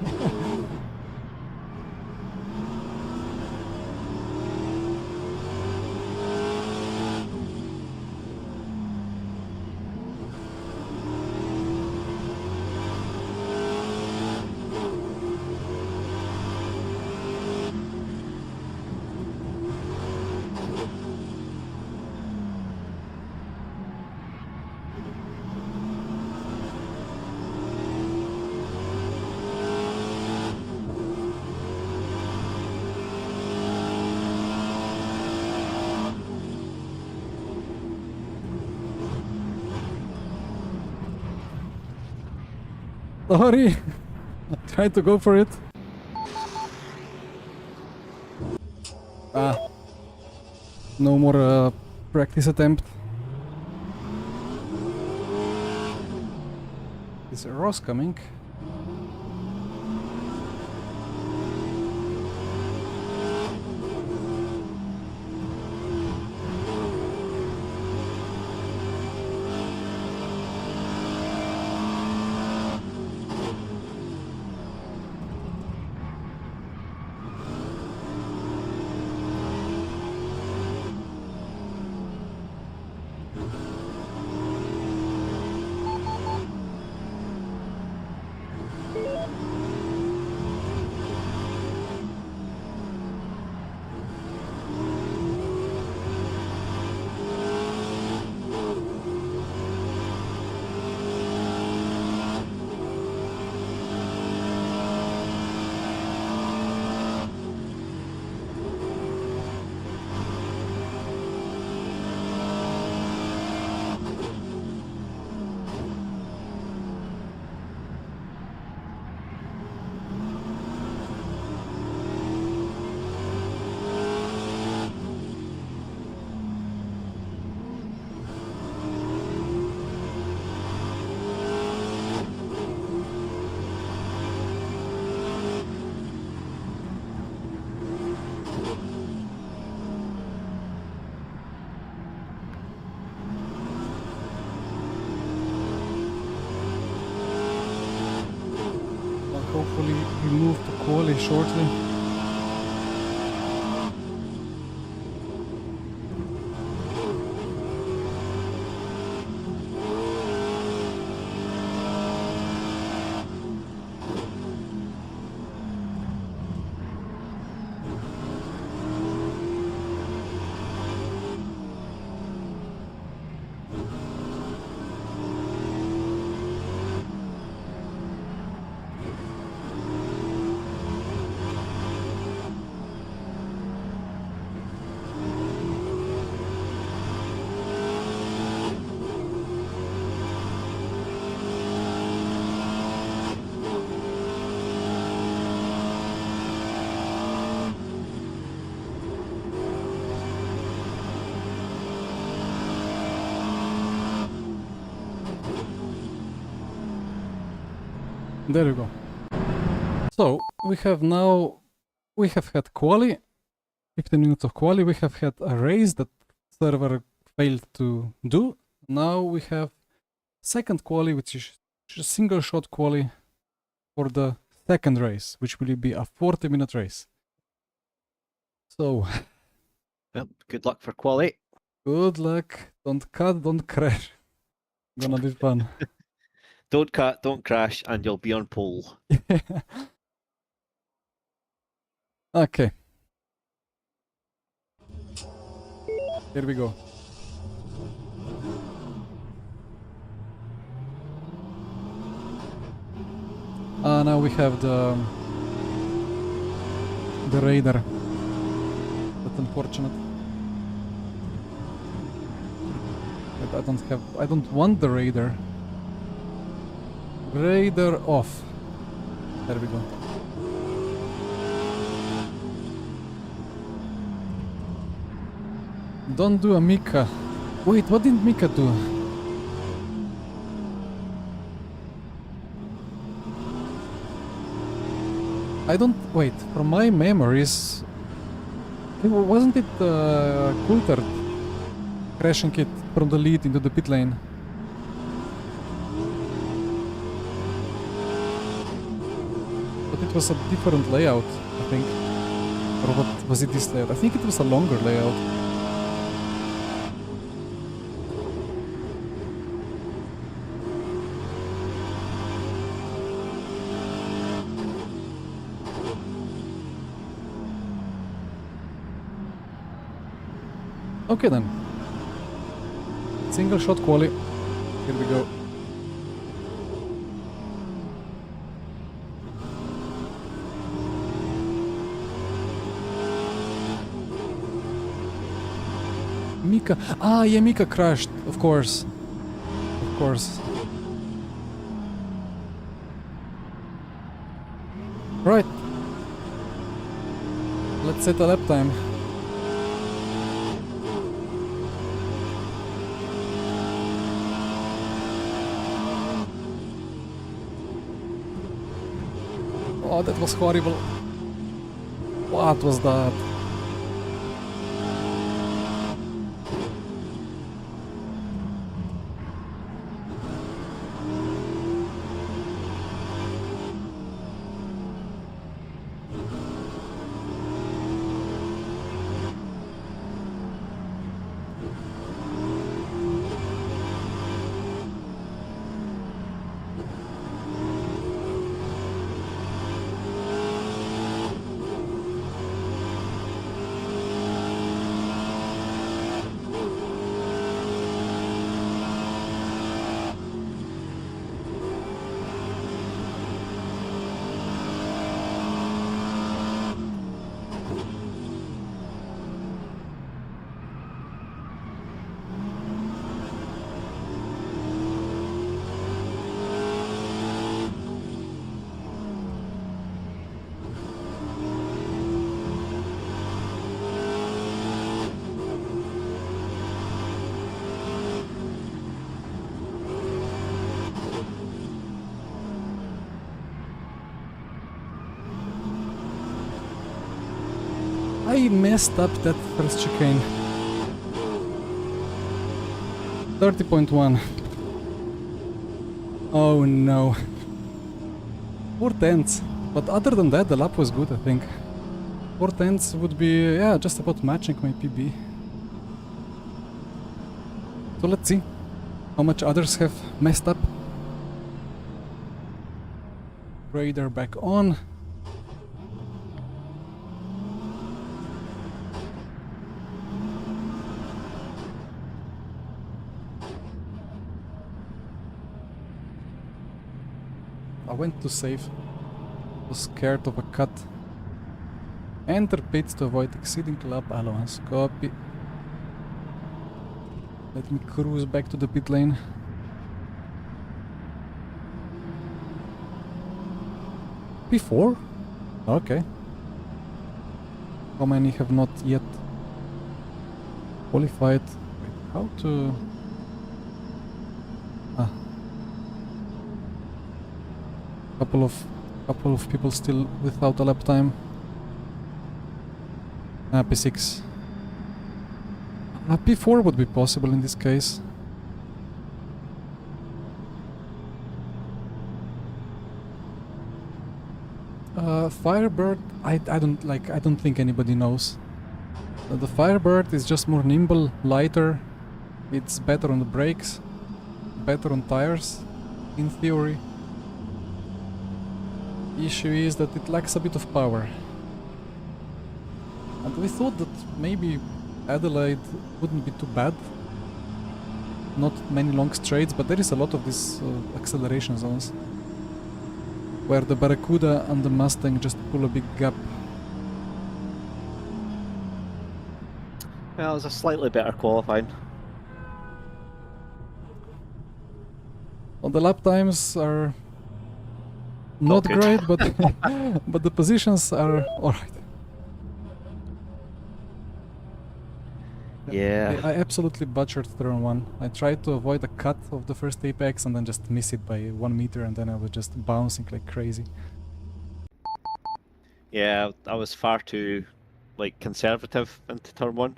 Sorry, I tried to go for it. Ah, no more practice attempt. Is Ross coming? very shortly. There you go. So we have had quali, 15 minutes of quali. We have had a race that server failed to do. Now we have second quali, which is a single shot quali for the second race, which will be a 40-minute race. So Well, good luck for quali. good luck. Don't cut, don't crash. Gonna be fun. Don't cut, don't crash, and you'll be on pole. Okay. Here we go. Now we have the radar. That's unfortunate. But I don't want the radar. Radar off. There we go. Don't do a Mika. Wait, what did Mika do? I don't... Wait, from my memories... Wasn't it Coulthard crashing it from the lead into the pit lane? But it was a different layout, I think. Or what was it this layout? I think it was a longer layout. Okay then. Single shot quali. Here we go. Mika. Ah, yeah, Mika crashed. Of course. Of course. Right. Let's set a lap time. Oh, that was horrible. What was that? I messed up that first chicane. 30.1. Oh no. 4 tenths. But other than that, the lap was good, I think. 4/10 would be, yeah, just about matching my PB. So let's see how much others have messed up. Radar back on. I went to save. Was scared of a cut. Enter pits to avoid exceeding lap allowance. Copy. Let me cruise back to the pit lane. P4? Okay. How many have not yet qualified? Wait, how to... Ah. Couple of people still without a lap time. P6. P4 would be possible in this case. Firebird, I don't think anybody knows. The Firebird is just more nimble, lighter. It's better on the brakes, better on tires, in theory. The issue is that it lacks a bit of power. And we thought that maybe Adelaide wouldn't be too bad. Not many long straights, but there is a lot of these acceleration zones where the Barracuda and the Mustang just pull a big gap. Well, it was a slightly better qualifying. Well, the lap times are not good. great, but but the positions are alright. Yeah. I absolutely butchered turn 1. I tried to avoid a cut of the first apex and then just miss it by 1 meter, and then I was just bouncing like crazy. Yeah, I was far too like conservative into turn 1.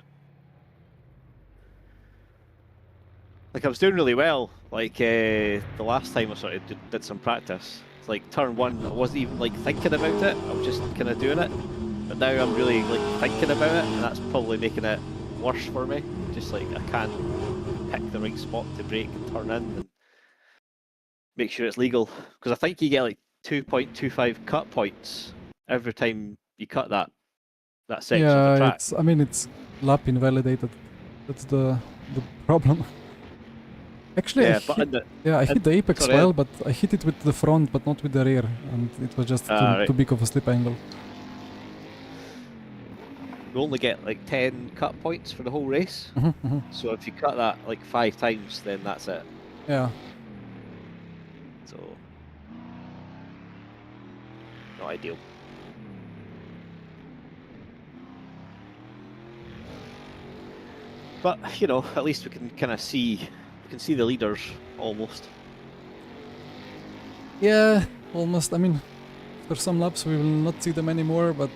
Like I was doing really well. Like the last time I sort of did some practice. It's like turn 1, I wasn't even like thinking about it. I was just kind of doing it. But now I'm really like thinking about it, and that's probably making it worse for me. Just like I can't pick the right spot to brake and turn in and make sure it's legal. Because I think you get like 2.25 cut points every time you cut that section of the Yeah, track. it's lap invalidated. That's the problem. Actually, Yeah, but I hit the apex sorry, well, but I hit it with the front, but not with the rear, and it was just right. too big of a slip angle. You only get like 10 cut points for the whole race. So if you cut that like 5 times, then that's it. Yeah. So, not ideal. But you know, at least we can kind of see the leaders almost. Yeah, almost. I mean, after some laps we will not see them anymore, but...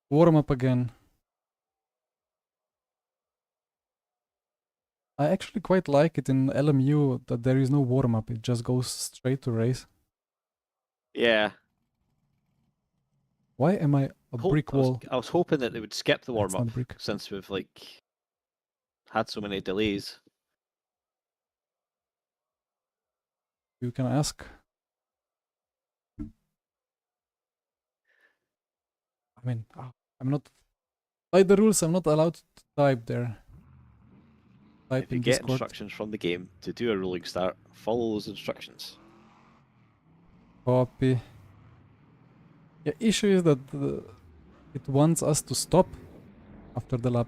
Warm up again. I actually quite like it in LMU that there is no warm up, it just goes straight to race. Yeah. Why am I a brick wall? I was hoping that they would skip the warm It's up not brick. since we've like had so many delays. You can ask. I mean, I'm not... By the rules, I'm not allowed to type there. Type If you in get Discord. instructions from the game to do a rolling start, follow those instructions. Copy. Yeah, issue is that it wants us to stop after the lap.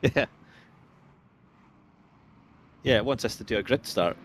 Yeah. Yeah, it wants us to do a grid start.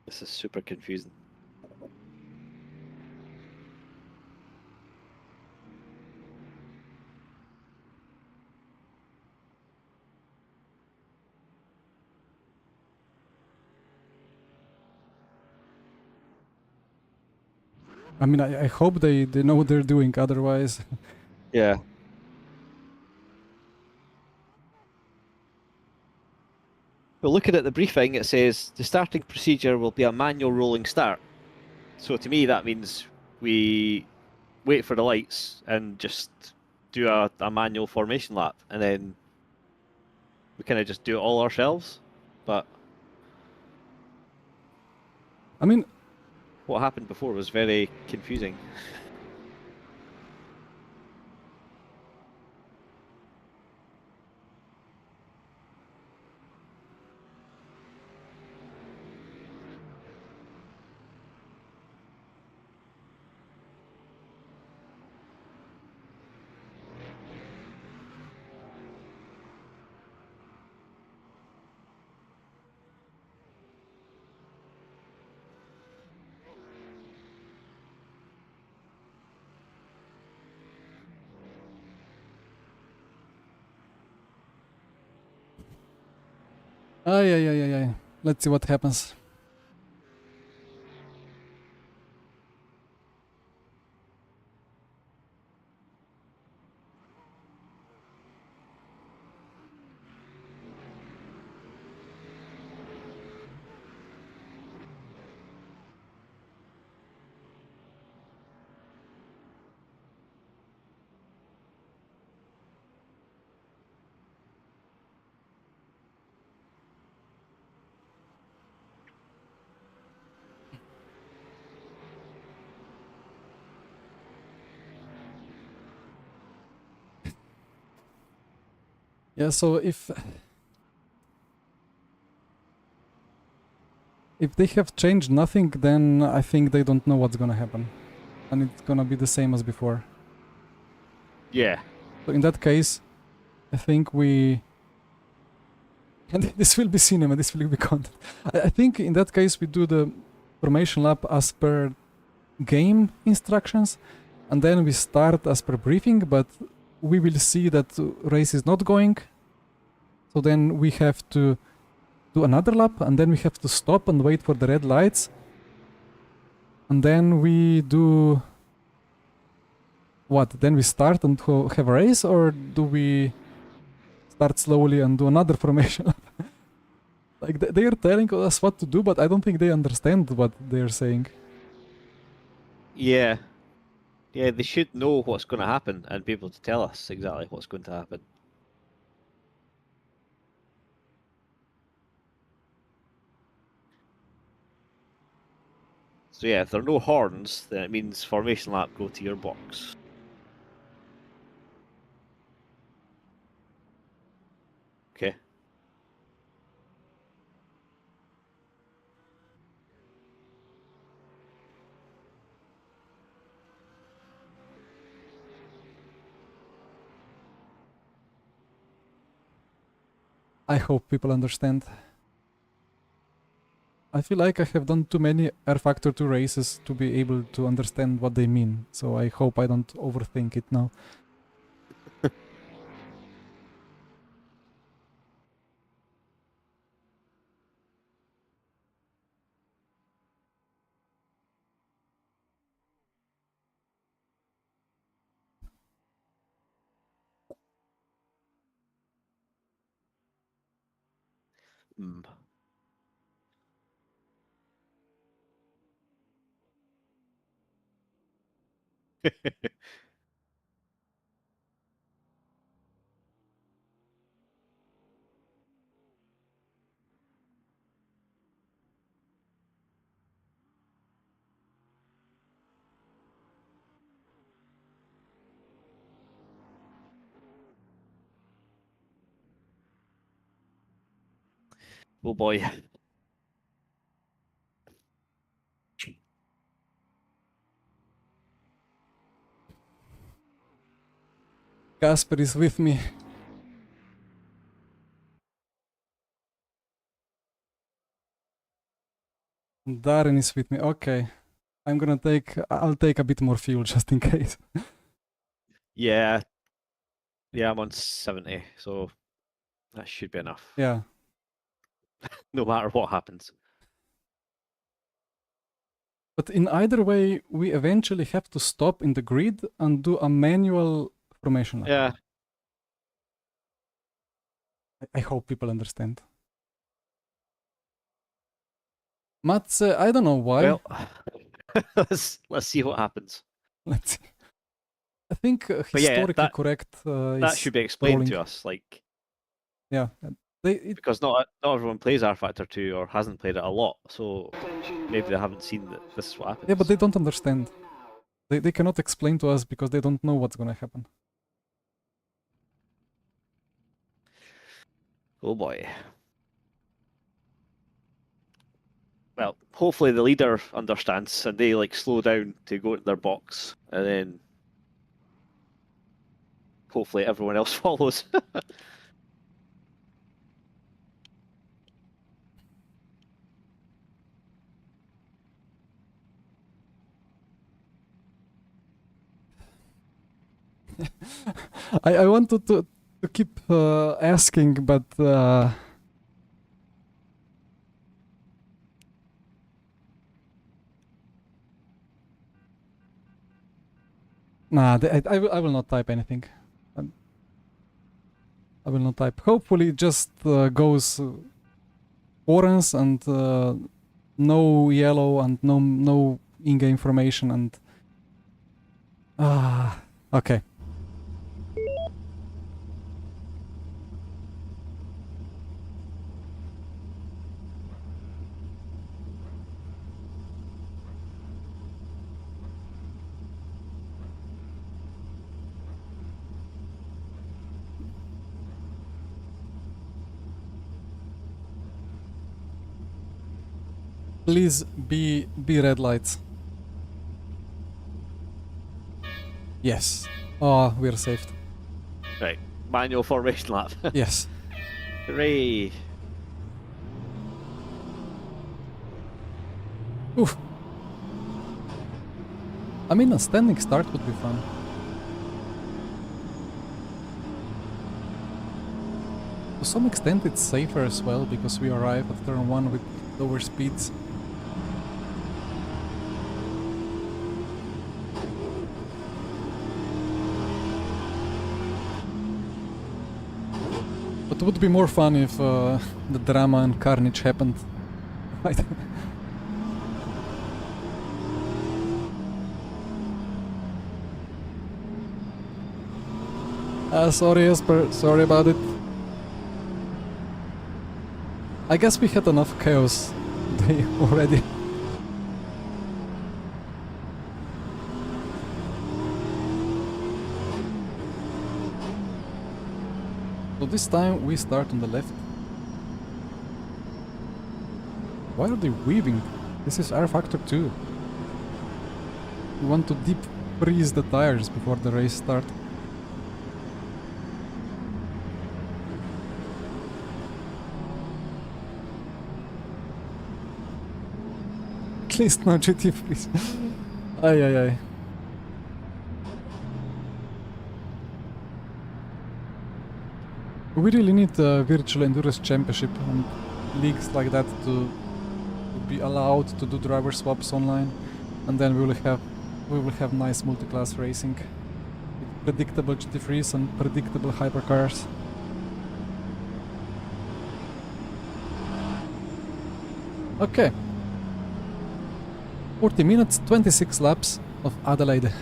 This is super confusing. I mean, I hope they know what they're doing, otherwise... Yeah. But looking at the briefing, it says the starting procedure will be a manual rolling start. So to me, that means we wait for the lights and just do a manual formation lap, and then we kind of just do it all ourselves. But I mean, what happened before was very confusing. ay. Let's see what happens. Yeah, so if they have changed nothing, then I think they don't know what's gonna happen. And it's gonna be the same as before. Yeah. So in that case, I think we... And this will be cinema, this will be content. I think in that case we do the formation lap as per game instructions, and then we start as per briefing, but we will see that race is not going. So then we have to do another lap, and then we have to stop and wait for the red lights. And then we do... What? Then we start and have a race, or do we start slowly and do another formation? Like, they are telling us what to do, but I don't think they understand what they're saying. Yeah. Yeah, they should know what's going to happen and be able to tell us exactly what's going to happen. So yeah, if there are no horns, then it means formation lap, go to your box. Okay. I hope people understand. I feel like I have done too many rFactor 2 races to be able to understand what they mean, so I hope I don't overthink it now. Hmm. Oh boy. Casper is with me. Darren is with me. Okay. I'll take a bit more fuel just in case. Yeah. Yeah, I'm on 70, so that should be enough. Yeah. No matter what happens. But in either way, we eventually have to stop in the grid and do a manual formation lap. Yeah. I hope people understand. Mats, I don't know why. Well, let's see what happens. Let's see. I think But yeah, historically correct that is should be explained rolling. to us, like, Yeah, because not everyone plays rFactor 2 or hasn't played it a lot, so maybe they haven't seen that this is what happens. yeah, but they don't understand. They cannot explain to us because they don't know what's gonna happen. Oh boy. Well, hopefully the leader understands and they like slow down to go into their box, and then hopefully everyone else follows. I wanted to keep asking, but nah, I will not type anything. I will not type. Hopefully it just goes orange and no yellow and no in-game information and okay. Please be red lights. Yes. Oh, we're saved. Right, manual formation lap. Yes. Hooray! Oof. I mean, a standing start would be fun. To some extent it's safer as well because we arrive at turn 1 with lower speeds. But it would be more fun if the drama and carnage happened. Right? Sorry Esper, sorry about it. I guess we had enough chaos today already. So this time we start on the left. Why are they weaving? This is rFactor 2. We want to deep freeze the tires before the race starts. At least no GT freeze. Ay ay ay. We really need a virtual endurance championship and leagues like that to be allowed to do driver swaps online, and then we will have nice multi-class racing with predictable GT freeze and predictable hypercars. Okay. 40 minutes, 26 laps of Adelaide.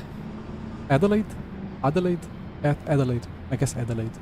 Adelaide? Adelaide? Adelaide. I guess Adelaide.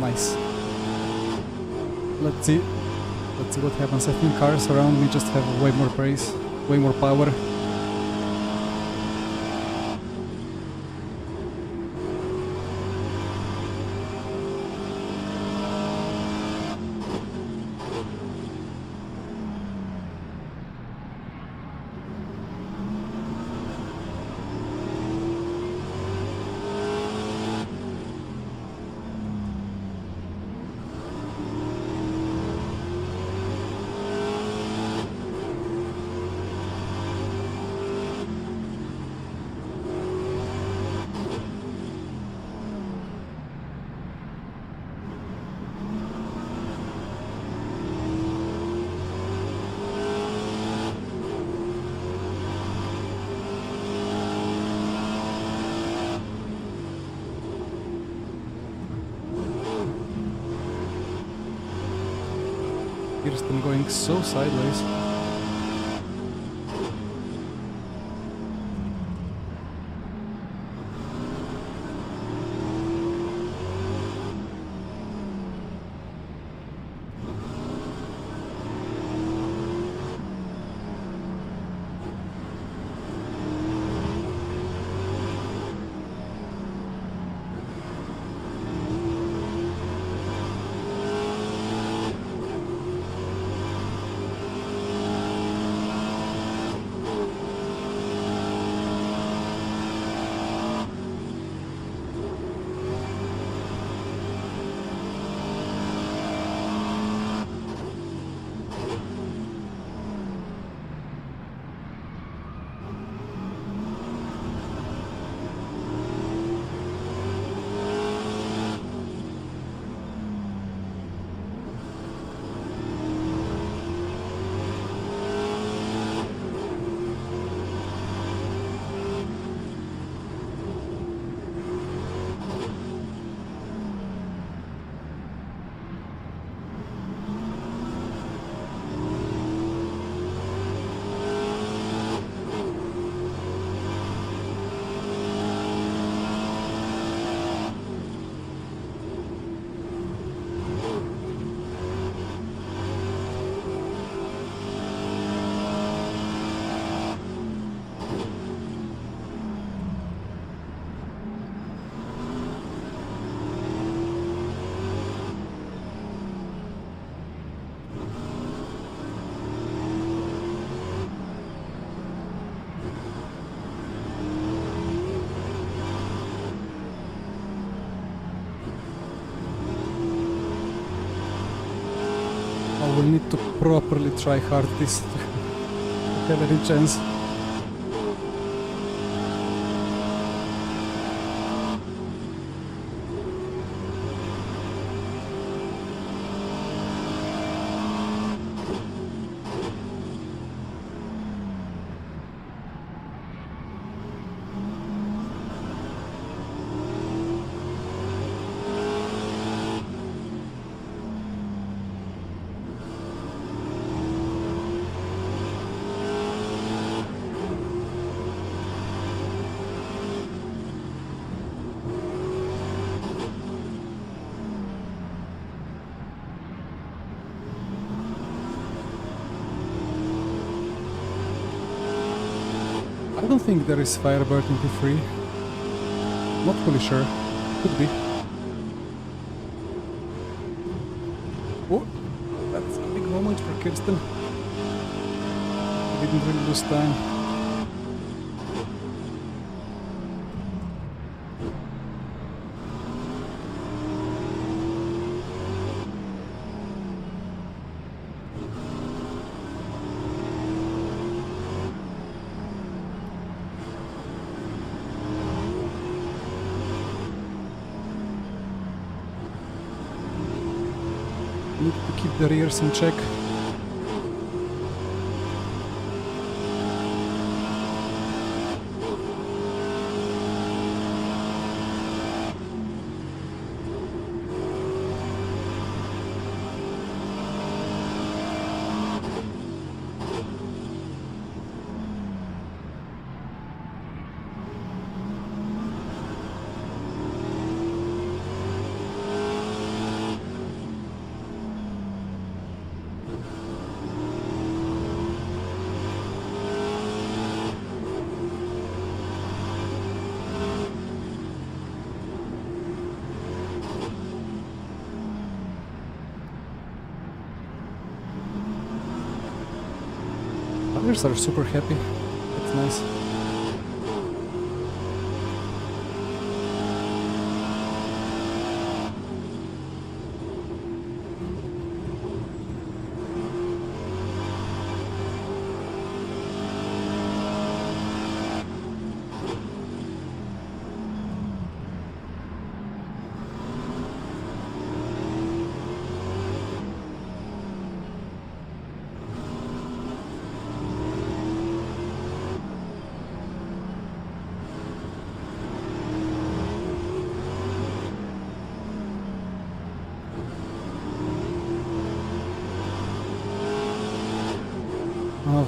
Nice. Let's see. Let's see what happens. I think cars around me just have way more brace, way more power. Here's them going so sideways. I will need to properly try hard this to have any chance. I don't think there is Firebird in P3. Not fully sure. Could be. Oh, that's a big moment for Kirsten. He didn't really lose time. Need to keep the rears in check. Passengers are super happy. That's nice.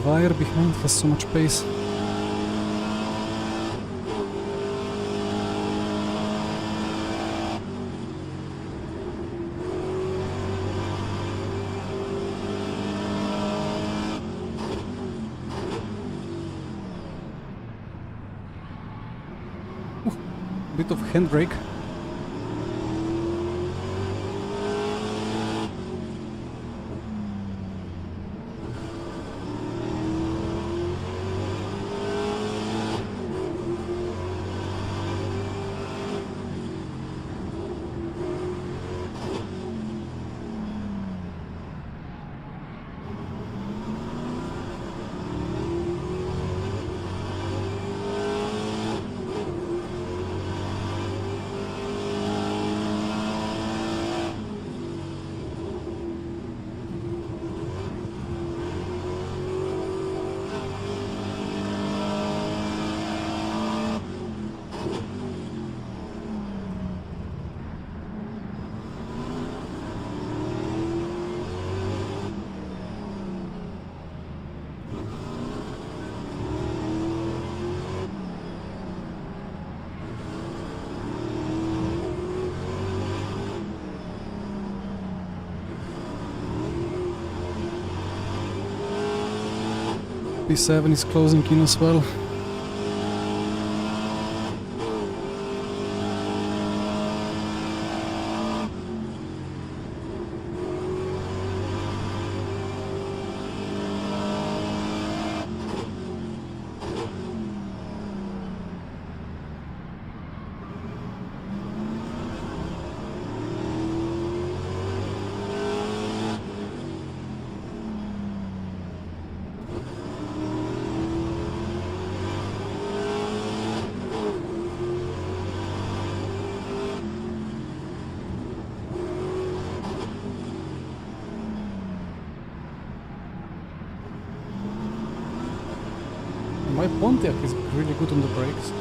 Wire behind has so much pace. Bit of handbrake. P7 is closing in as well. My Pontiac is really good on the brakes.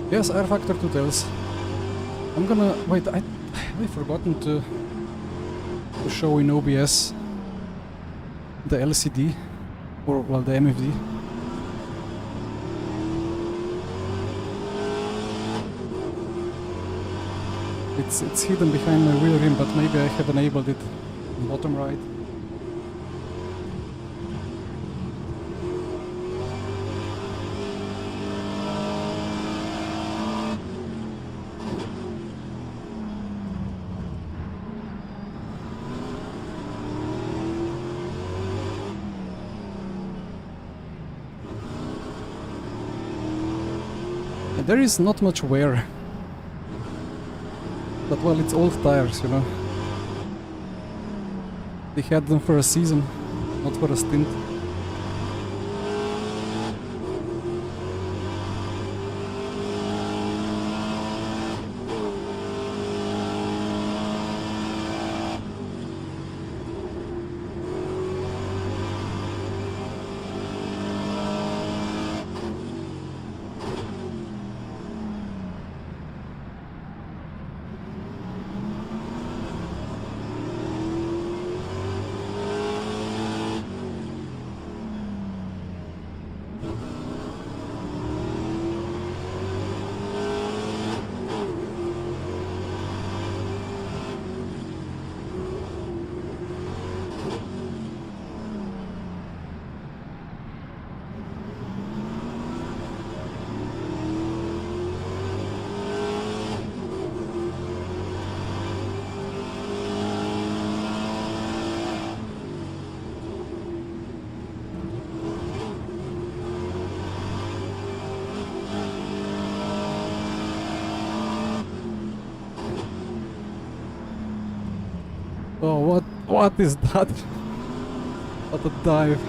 Yes, rFactor 2 tails. I'm gonna wait. I've forgotten to show in OBS the LCD or well the MFD. It's hidden behind my wheel rim, but maybe I have enabled it bottom right. There is not much wear. But well, it's old tires, you know. They had them for a season, not for a stint. Oh, what is that? What a dive.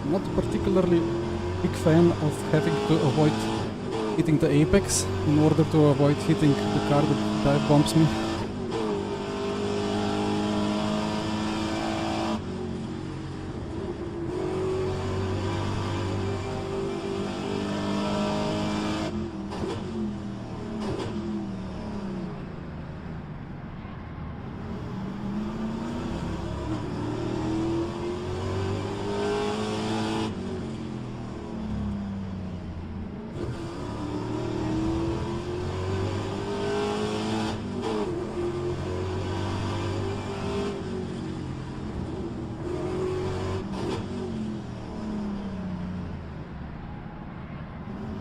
Not particularly big fan of having to avoid hitting the apex in order to avoid hitting the car that dive bombs me.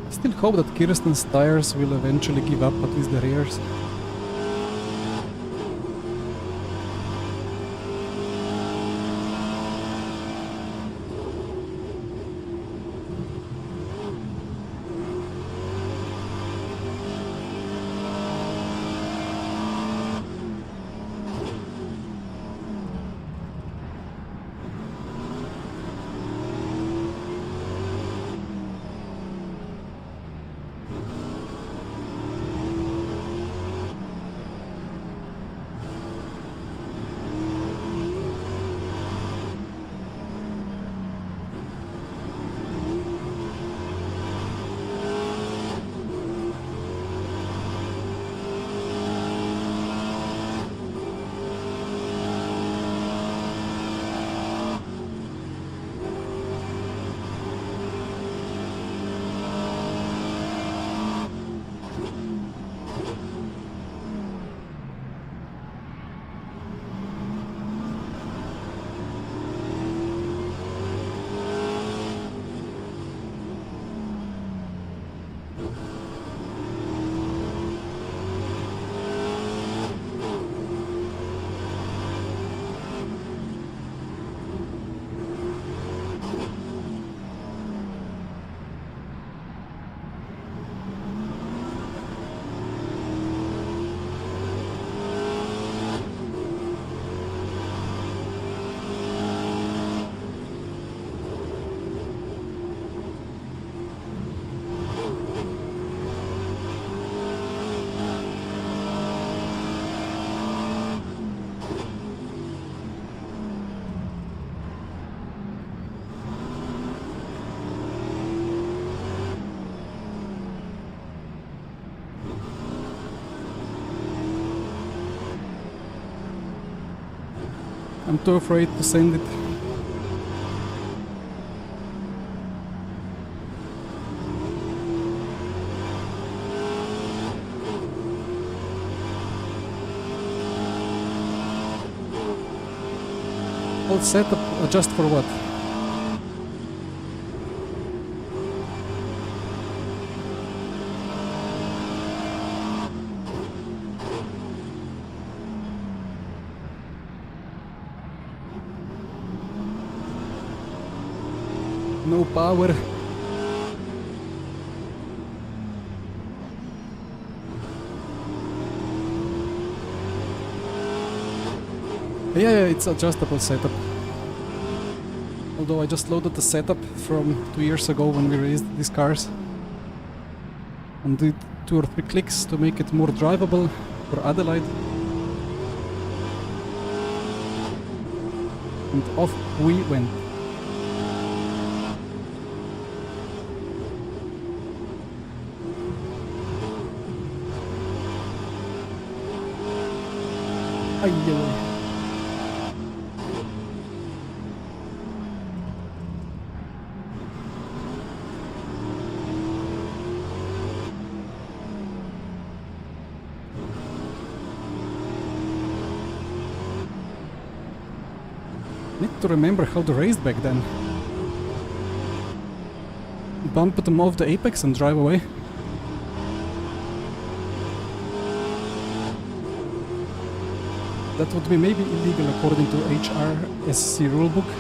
I still hope that Kirsten's tires will eventually give up at least the rears. I'm too afraid to send it. All set up just for what? No power. Yeah, it's adjustable setup. Although I just loaded the setup from 2 years ago when we released these cars. And did 2 or 3 clicks to make it more drivable for Adelaide. And off we went. Ay. Need to remember how to race back then. Bump them off the apex and drive away. That would be maybe illegal according to HRSC rulebook.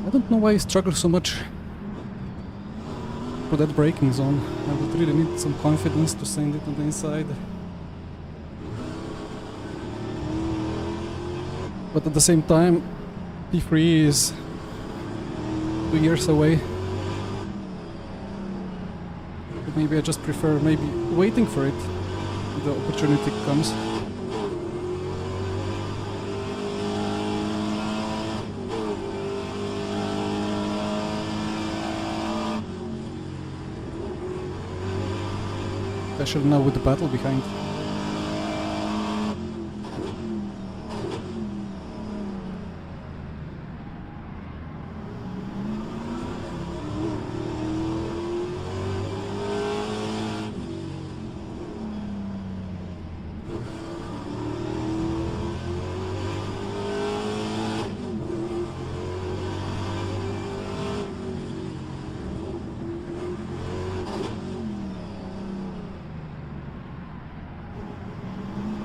I don't know why I struggle so much for that braking zone. I would really need some confidence to send it on the inside. But at the same time, P3 is 2 years away. But maybe I just prefer waiting for it. The opportunity comes. Especially now with the battle behind.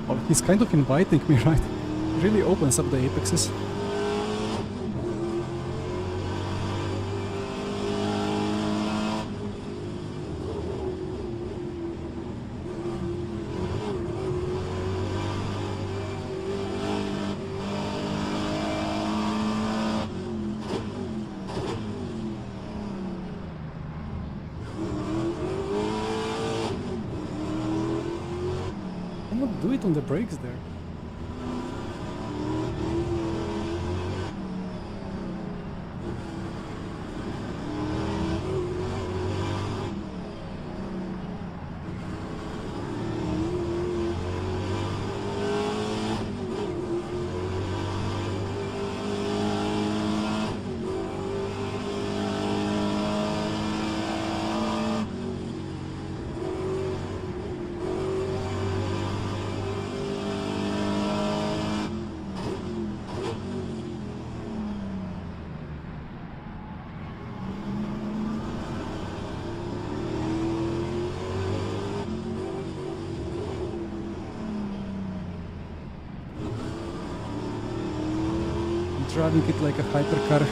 Well, he's kind of inviting me, right? Really opens up the apexes. Do it on the brakes there. Driving it like a hypercar.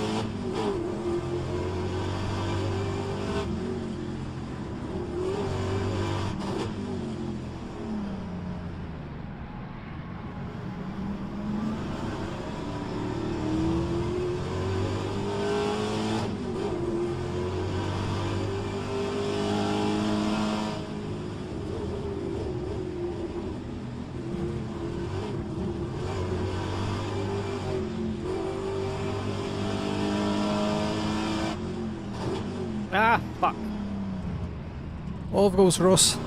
Ah, fuck. Off goes Ross.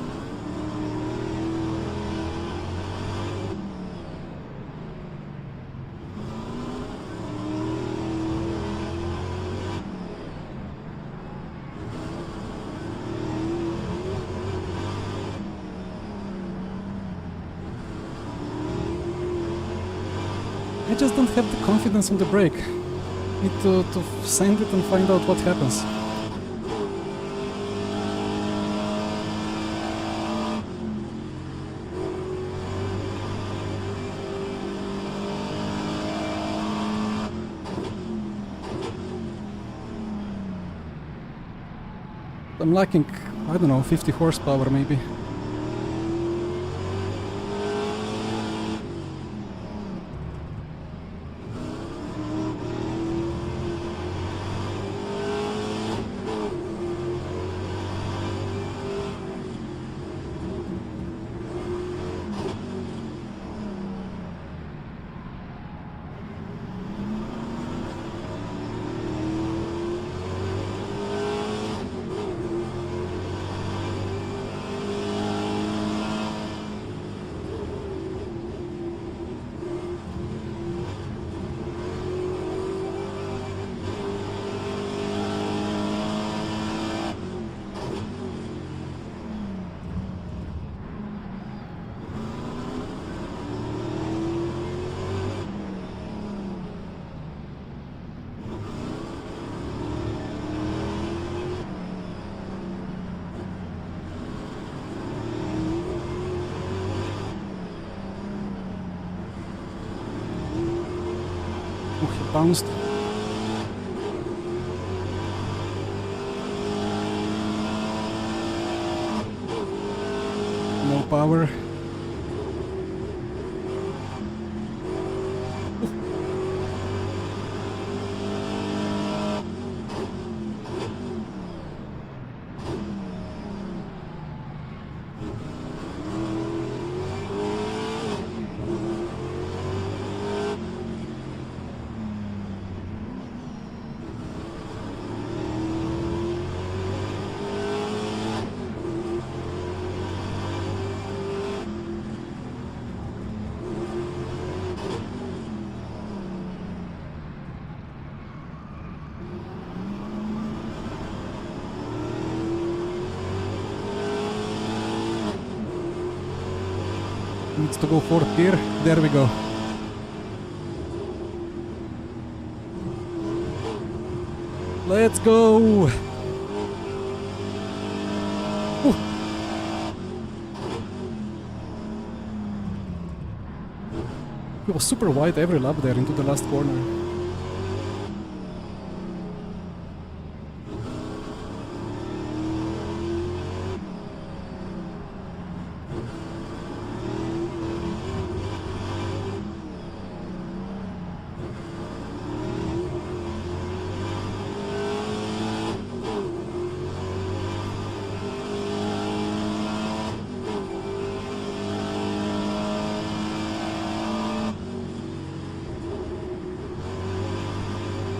I just don't have the confidence on the brake. Need to send it and find out what happens. I'm lacking, I don't know, 50 horsepower maybe. He bounced. No power. Needs to go fourth gear. There we go. Let's go! Ooh. He was super wide every lap there into the last corner.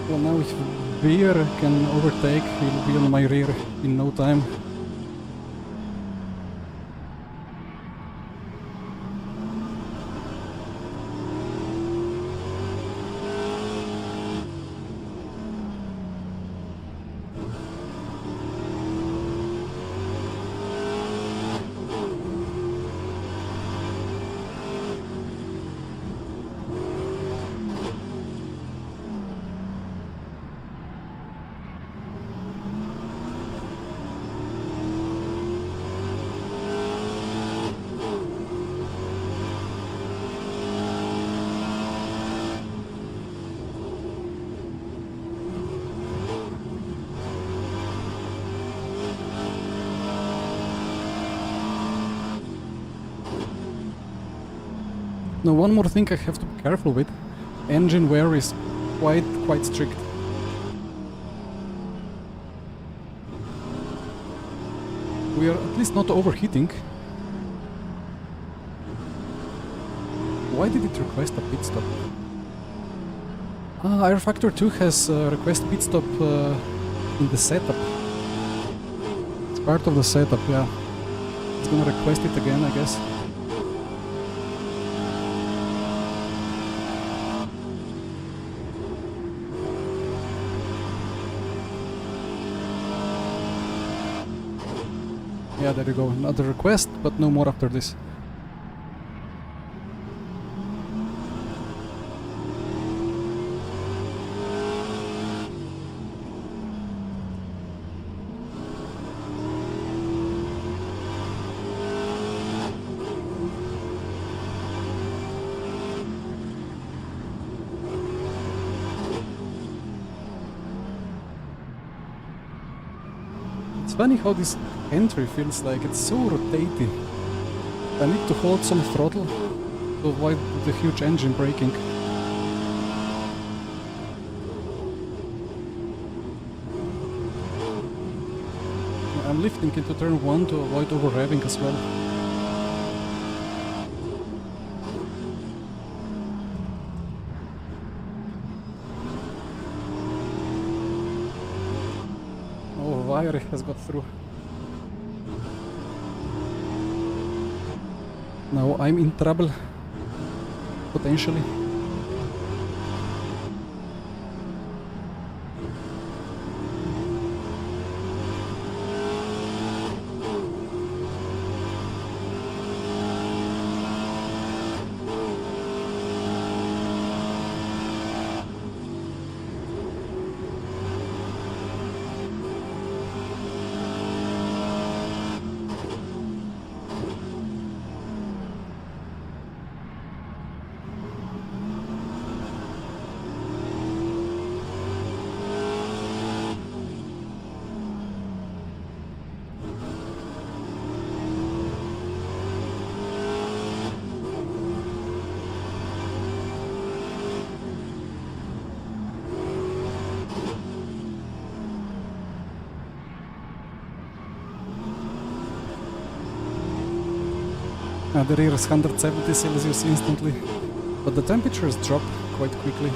Well, now if Beer can overtake, he'll be on my rear in no time. Now one more thing I have to be careful with. Engine wear is quite strict. We are at least not overheating. Why did it request a pit stop? rFactor 2 has request pit stop in the setup. Part of the setup, yeah. It's gonna request it again, I guess. Yeah, there you go. Another request, but no more after this. It's funny how this entry feels like it's so rotating. I need to hold some throttle to avoid the huge engine braking. I'm lifting into turn 1 to avoid over-revving as well. Oh, wire has got through. Now I'm in trouble, potentially. The rear is 170 Celsius instantly, but the temperatures drop quite quickly.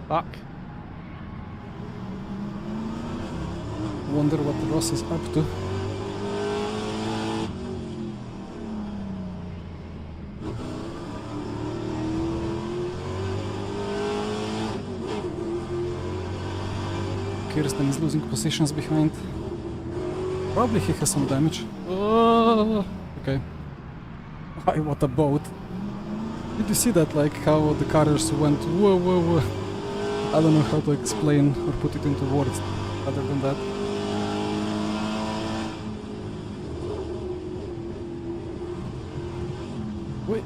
Fuck. Wonder what Ross is up to. Kirsten is losing positions behind. Probably he has some damage. Oh, okay. Why, what a boat. Did you see that, like how the cars went whoa, whoa, whoa? I don't know how to explain or put it into words other than that. Wait.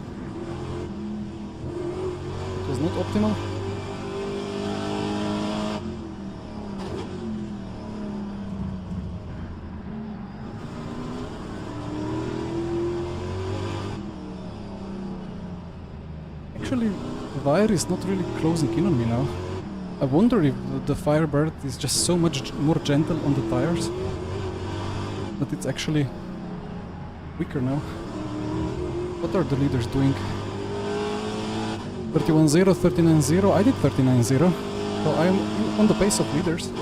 It was not optimal. Actually, the wire is not really closing in on me now. I wonder if the Firebird is just so much more gentle on the tires that it's actually weaker now. What are the leaders doing? 31-0, 39-0, I did 39-0, so I am on the pace of leaders.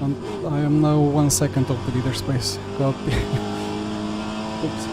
And I am now 1 second of the leader space. God. Oops.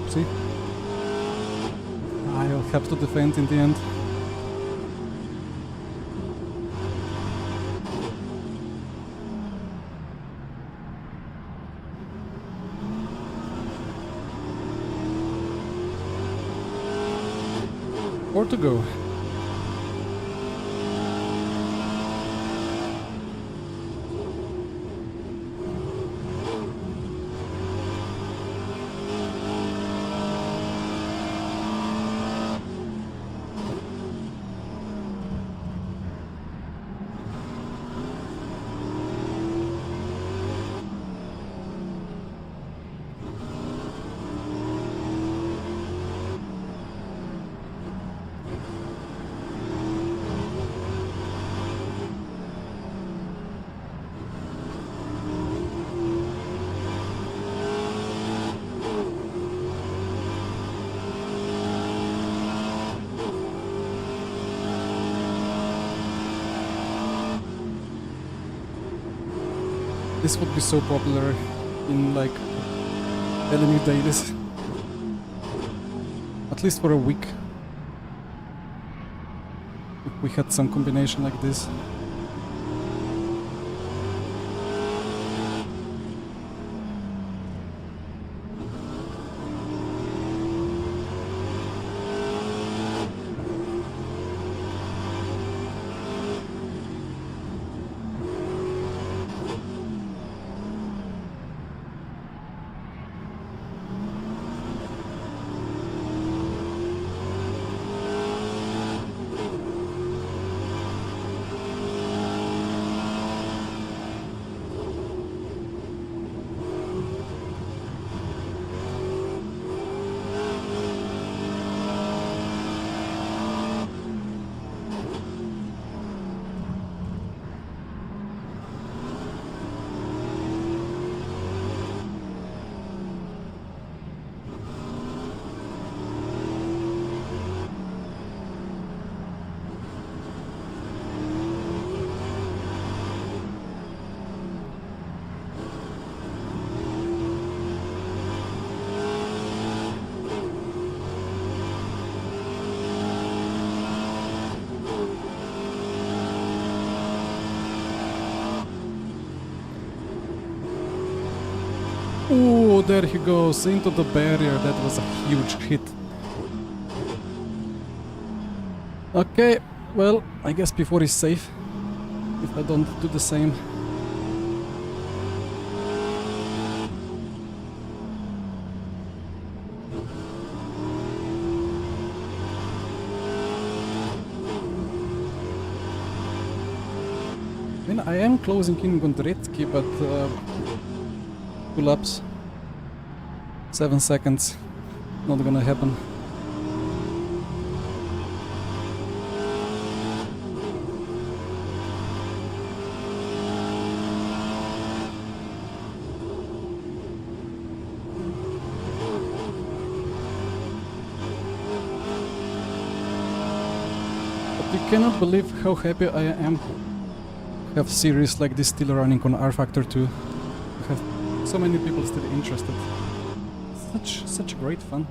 Oopsie. I'll have to defend in the end. Or to go. This would be so popular in like LMU dailies. At least for a week. If we had some combination like this. Oh, there he goes, into the barrier. That was a huge hit. Okay, well, I guess P4 is safe. If I don't do the same. I mean, I am closing in on Gondretski, but 2 laps, 7 seconds, not gonna happen. But you cannot believe how happy I am to have series like this still running on rFactor 2. I have so many people still interested. Such great fun.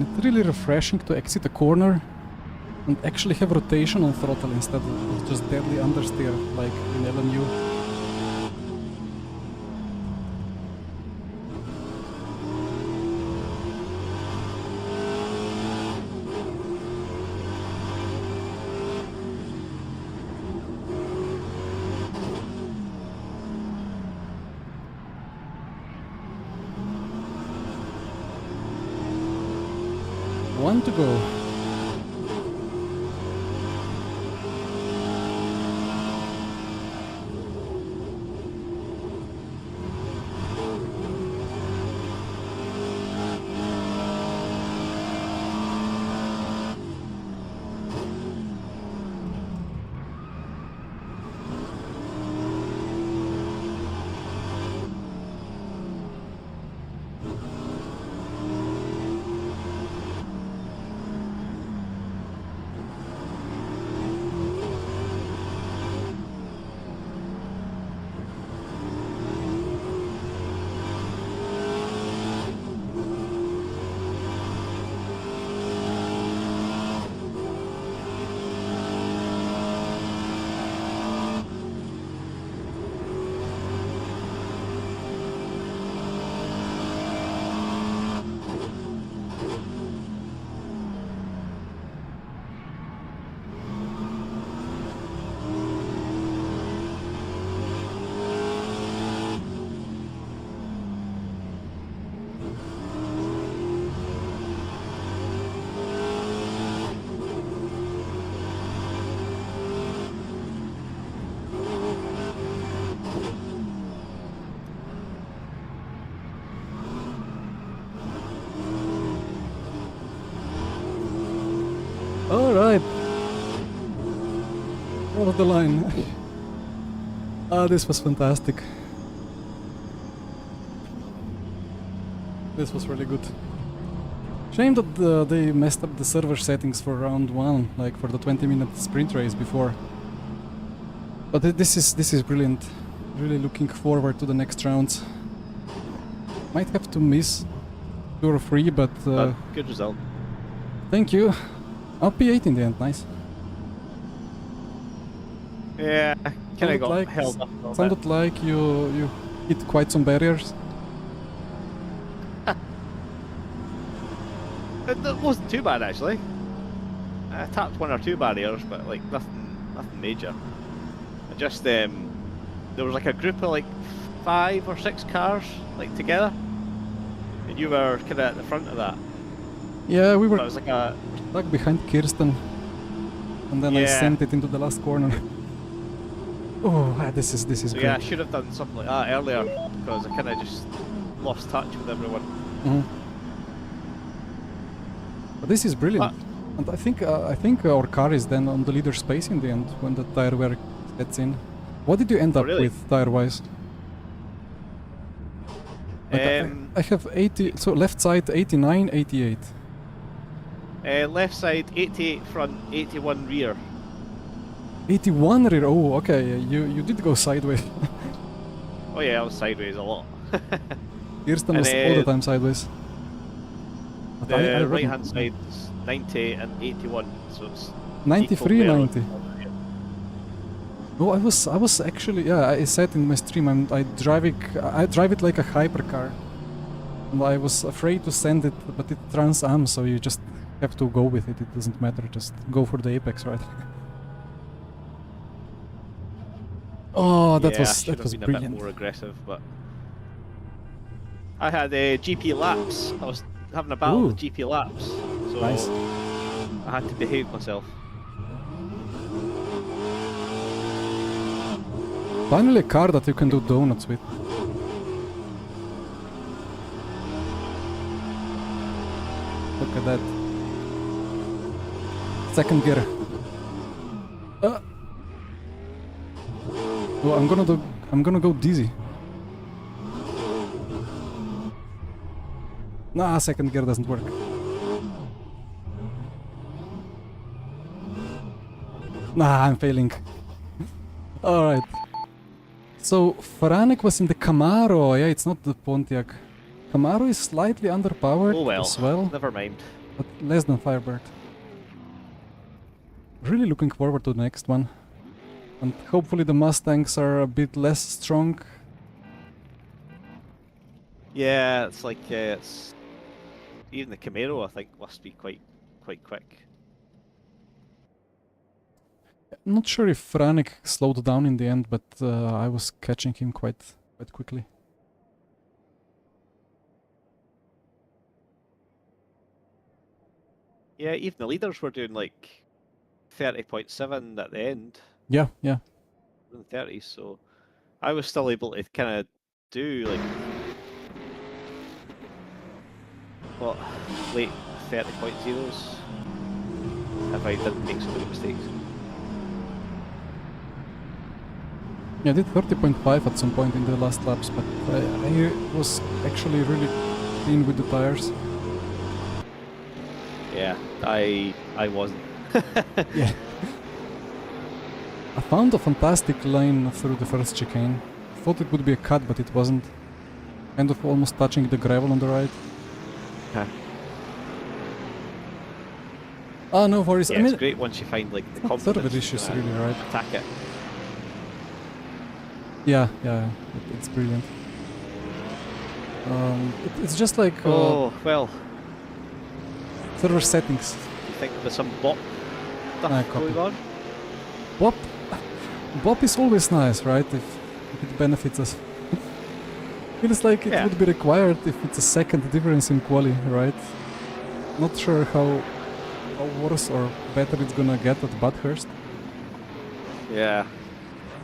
and it's really refreshing to exit a corner and actually have rotation on throttle instead of just deadly understeer like in LMU. One to go. Alright. Over the line. Ah, this was fantastic. This was really good. Shame that they messed up the server settings for round 1, like for the 20-minute sprint race before. But this is brilliant. Really looking forward to the next rounds. Might have to miss 2 or 3, but good result. thank you. I'll P8 in the end, nice. Yeah, kind of got like, held up a little bit. sounded like you hit quite some barriers. It wasn't too bad actually. I tapped 1 or 2 barriers, but like nothing major. I just there was like a group of like 5 or 6 cars like together, and you were kind of at the front of that. Yeah, we It were was like a stuck behind Kirsten, and then I Yeah. sent it into the last corner. Oh, this is so great. yeah. I should have done something like that earlier because I kind of just lost touch with everyone. Mhm. But this is brilliant, and I think our car is then on the leader space in the end when the tire wear sets in. What did you end up really? with tire-wise? Like I have 80, so left side 89, 88. Left side 88 front, 81 rear. 81 rear. Oh, okay. You did go sideways. Oh yeah, I was sideways a lot. Kirsten And, was all the time sideways. But I The read right hand side is 90 and 81, so it's 93, equal 90. there. Oh, I was actually, yeah, I said in my stream, I drive it like a hypercar. And I was afraid to send it, but it's Trans-Am, so you just have to go with it. It doesn't matter, just go for the apex, right? Oh, that Yeah, was I should have been brilliant. a bit more aggressive, but I had GP laps. I was having a battle with Ooh. GP laps, so Nice. I had to behave myself. Finally a car that you can do donuts with. Look at that. Second gear. Oh, I'm gonna go dizzy. Nah, second gear doesn't work. Nah, I'm failing. Alright. So, Faranek was in the Camaro. Yeah, it's not the Pontiac. Camaro is slightly underpowered Oh well, as well. never mind. but less than Firebird. Really looking forward to the next one. And hopefully the Mustangs are a bit less strong. Yeah, it's like it's even the Camaro I think must be quite quick. I'm not sure if Franek slowed down in the end, but I was catching him quite quickly. Yeah, even the leaders were doing like 30.7 at the end, Yeah, yeah. in the 30s, so I was still able to kind of do like what late 30.0s if I didn't make so many mistakes. Yeah, I did 30.5 at some point in the last laps, but I was actually really clean with the tires. Yeah, I wasn't. Yeah. I found a fantastic line through the first chicane. Thought it would be a cut, but it wasn't. Kind of almost touching the gravel on the right. Huh. Ah, no worries. Yeah, I mean, it's great once you find like the not confidence server issues, to really, right? attack it. Yeah, it's brilliant. It's just like Oh well, server settings. you think there's some bot stuff Copy. going on? Bop is always nice, right? If it benefits us. Feels like it Yeah. would be required if it's a second difference in quali, right? Not sure how worse or better it's gonna get at Bathurst. Yeah,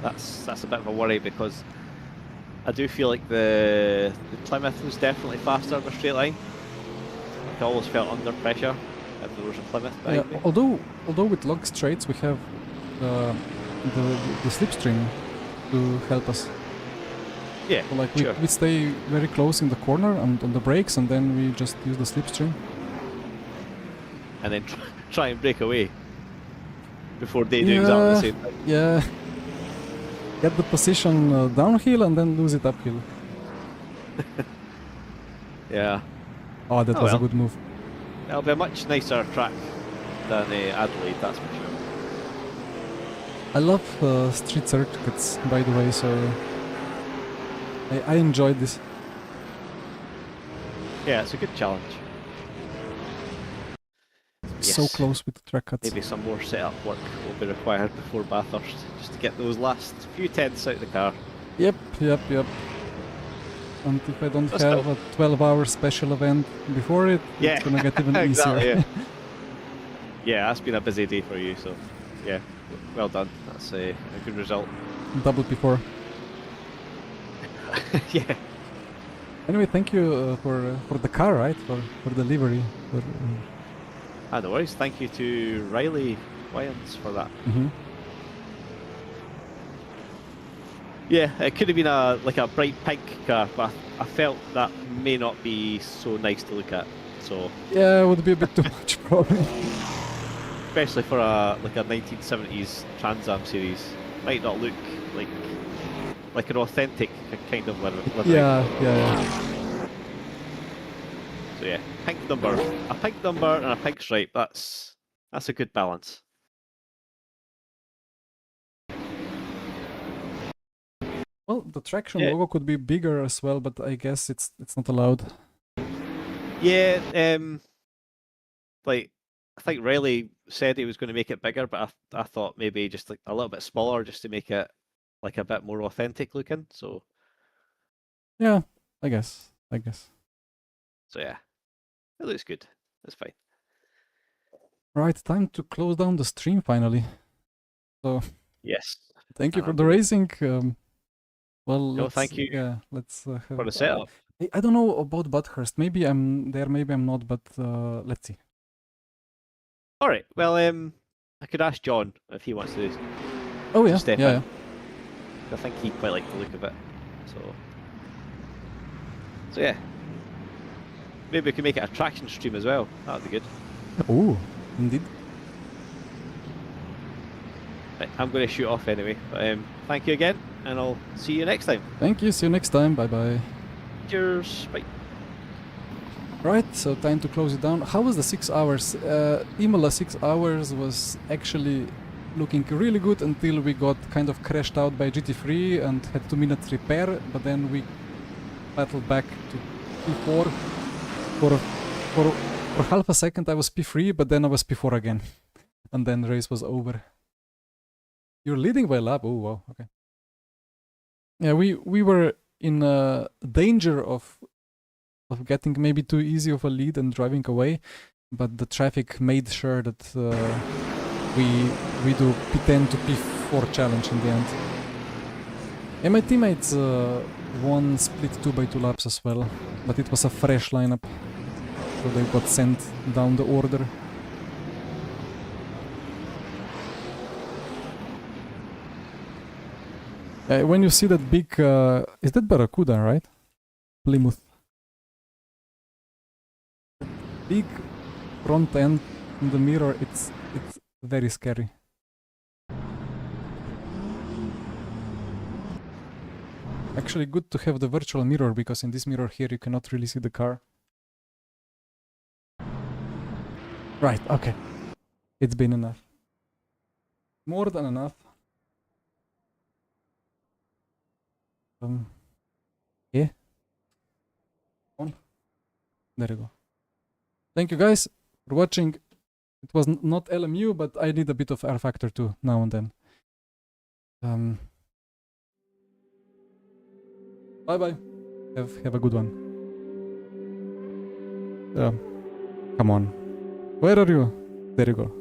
that's a bit of a worry because I do feel like the Plymouth was definitely faster in the straight line. Like I always felt under pressure if there was a Plymouth Yeah, behind me. although with log straights we have the slipstream to help us. Yeah, So like sure. we stay very close in the corner and on the brakes, and then we just use the slipstream. And then try and break away before they do exactly the same thing. Yeah. Get the position downhill and then lose it uphill. Yeah, Oh, that Oh was well. a good move. it'll be a much nicer track than Adelaide, that's for sure. I love street circuits, by the way, so I enjoyed this. Yeah, it's a good challenge. So Yes. close with the track cuts. Maybe some more setup work will be required before Bathurst, just to get those last few tenths out of the car. Yep. And if I don't That's have cool. a 12-hour special event before it, Yeah, it's gonna get even exactly, easier. yeah. Yeah, that's been a busy day for you, so yeah, well done. That's a good result. Double P4. Yeah. Anyway, thank you for the car, right? For the livery. No worries. Thank you to Riley Wyans for that. Yeah, it could have been a bright pink car, but I felt that may not be so nice to look at. So Yeah, it would be a bit too much, probably. especially for a 1970s Trans-Am series, might not look like an authentic kind of livery. Yeah. So yeah, a pink number and a pink stripe. That's a good balance. Well, the traction Yeah. logo could be bigger as well, but I guess it's not allowed. Yeah, like I think Riley said he was going to make it bigger, but I thought maybe just like a little bit smaller, just to make it like a bit more authentic looking. So Yeah, I guess. yeah, it looks good. That's fine. Right, time to close down the stream finally. So Yes. thank you And for I'm the gonna- racing. Well, No, thank you Yeah, let's have, for the setup. I don't know about Bathurst. Maybe I'm there, maybe I'm not. But let's see. All right. Well, I could ask John if he wants to. Oh yeah, step yeah, in. I think he quite liked the look of it. So yeah. Maybe we can make it a traction stream as well. That'd be good. yeah. Oh, indeed. Right, I'm going to shoot off anyway. But thank you again, and I'll see you next time. Thank you. See you next time. Bye bye. Cheers. Bye. Right, so time to close it down. How was the 6 hours? Imola 6 hours was actually looking really good until we got kind of crashed out by GT3 and had 2 minutes repair, but then we battled back to P4. For half a second I was P3, but then I was P4 again. And then the race was over. You're leading by a lap? Oh wow, okay. Yeah, we were in danger of getting maybe too easy of a lead and driving away, but the traffic made sure that we do P10 to P4 challenge in the end. And my teammates won split 2x2 laps as well, but it was a fresh lineup, so they got sent down the order. When you see that big, is that Barracuda, right? Plymouth. Big front end in the mirror, it's very scary. Actually good to have the virtual mirror, because in this mirror here you cannot really see the car. Right, okay. It's been enough. More than enough. Yeah. On. There you go. Thank you guys for watching. It was not LMU, but I need a bit of rFactor too, now and then. Bye bye. Have a good one. Come on. Where are you? There you go.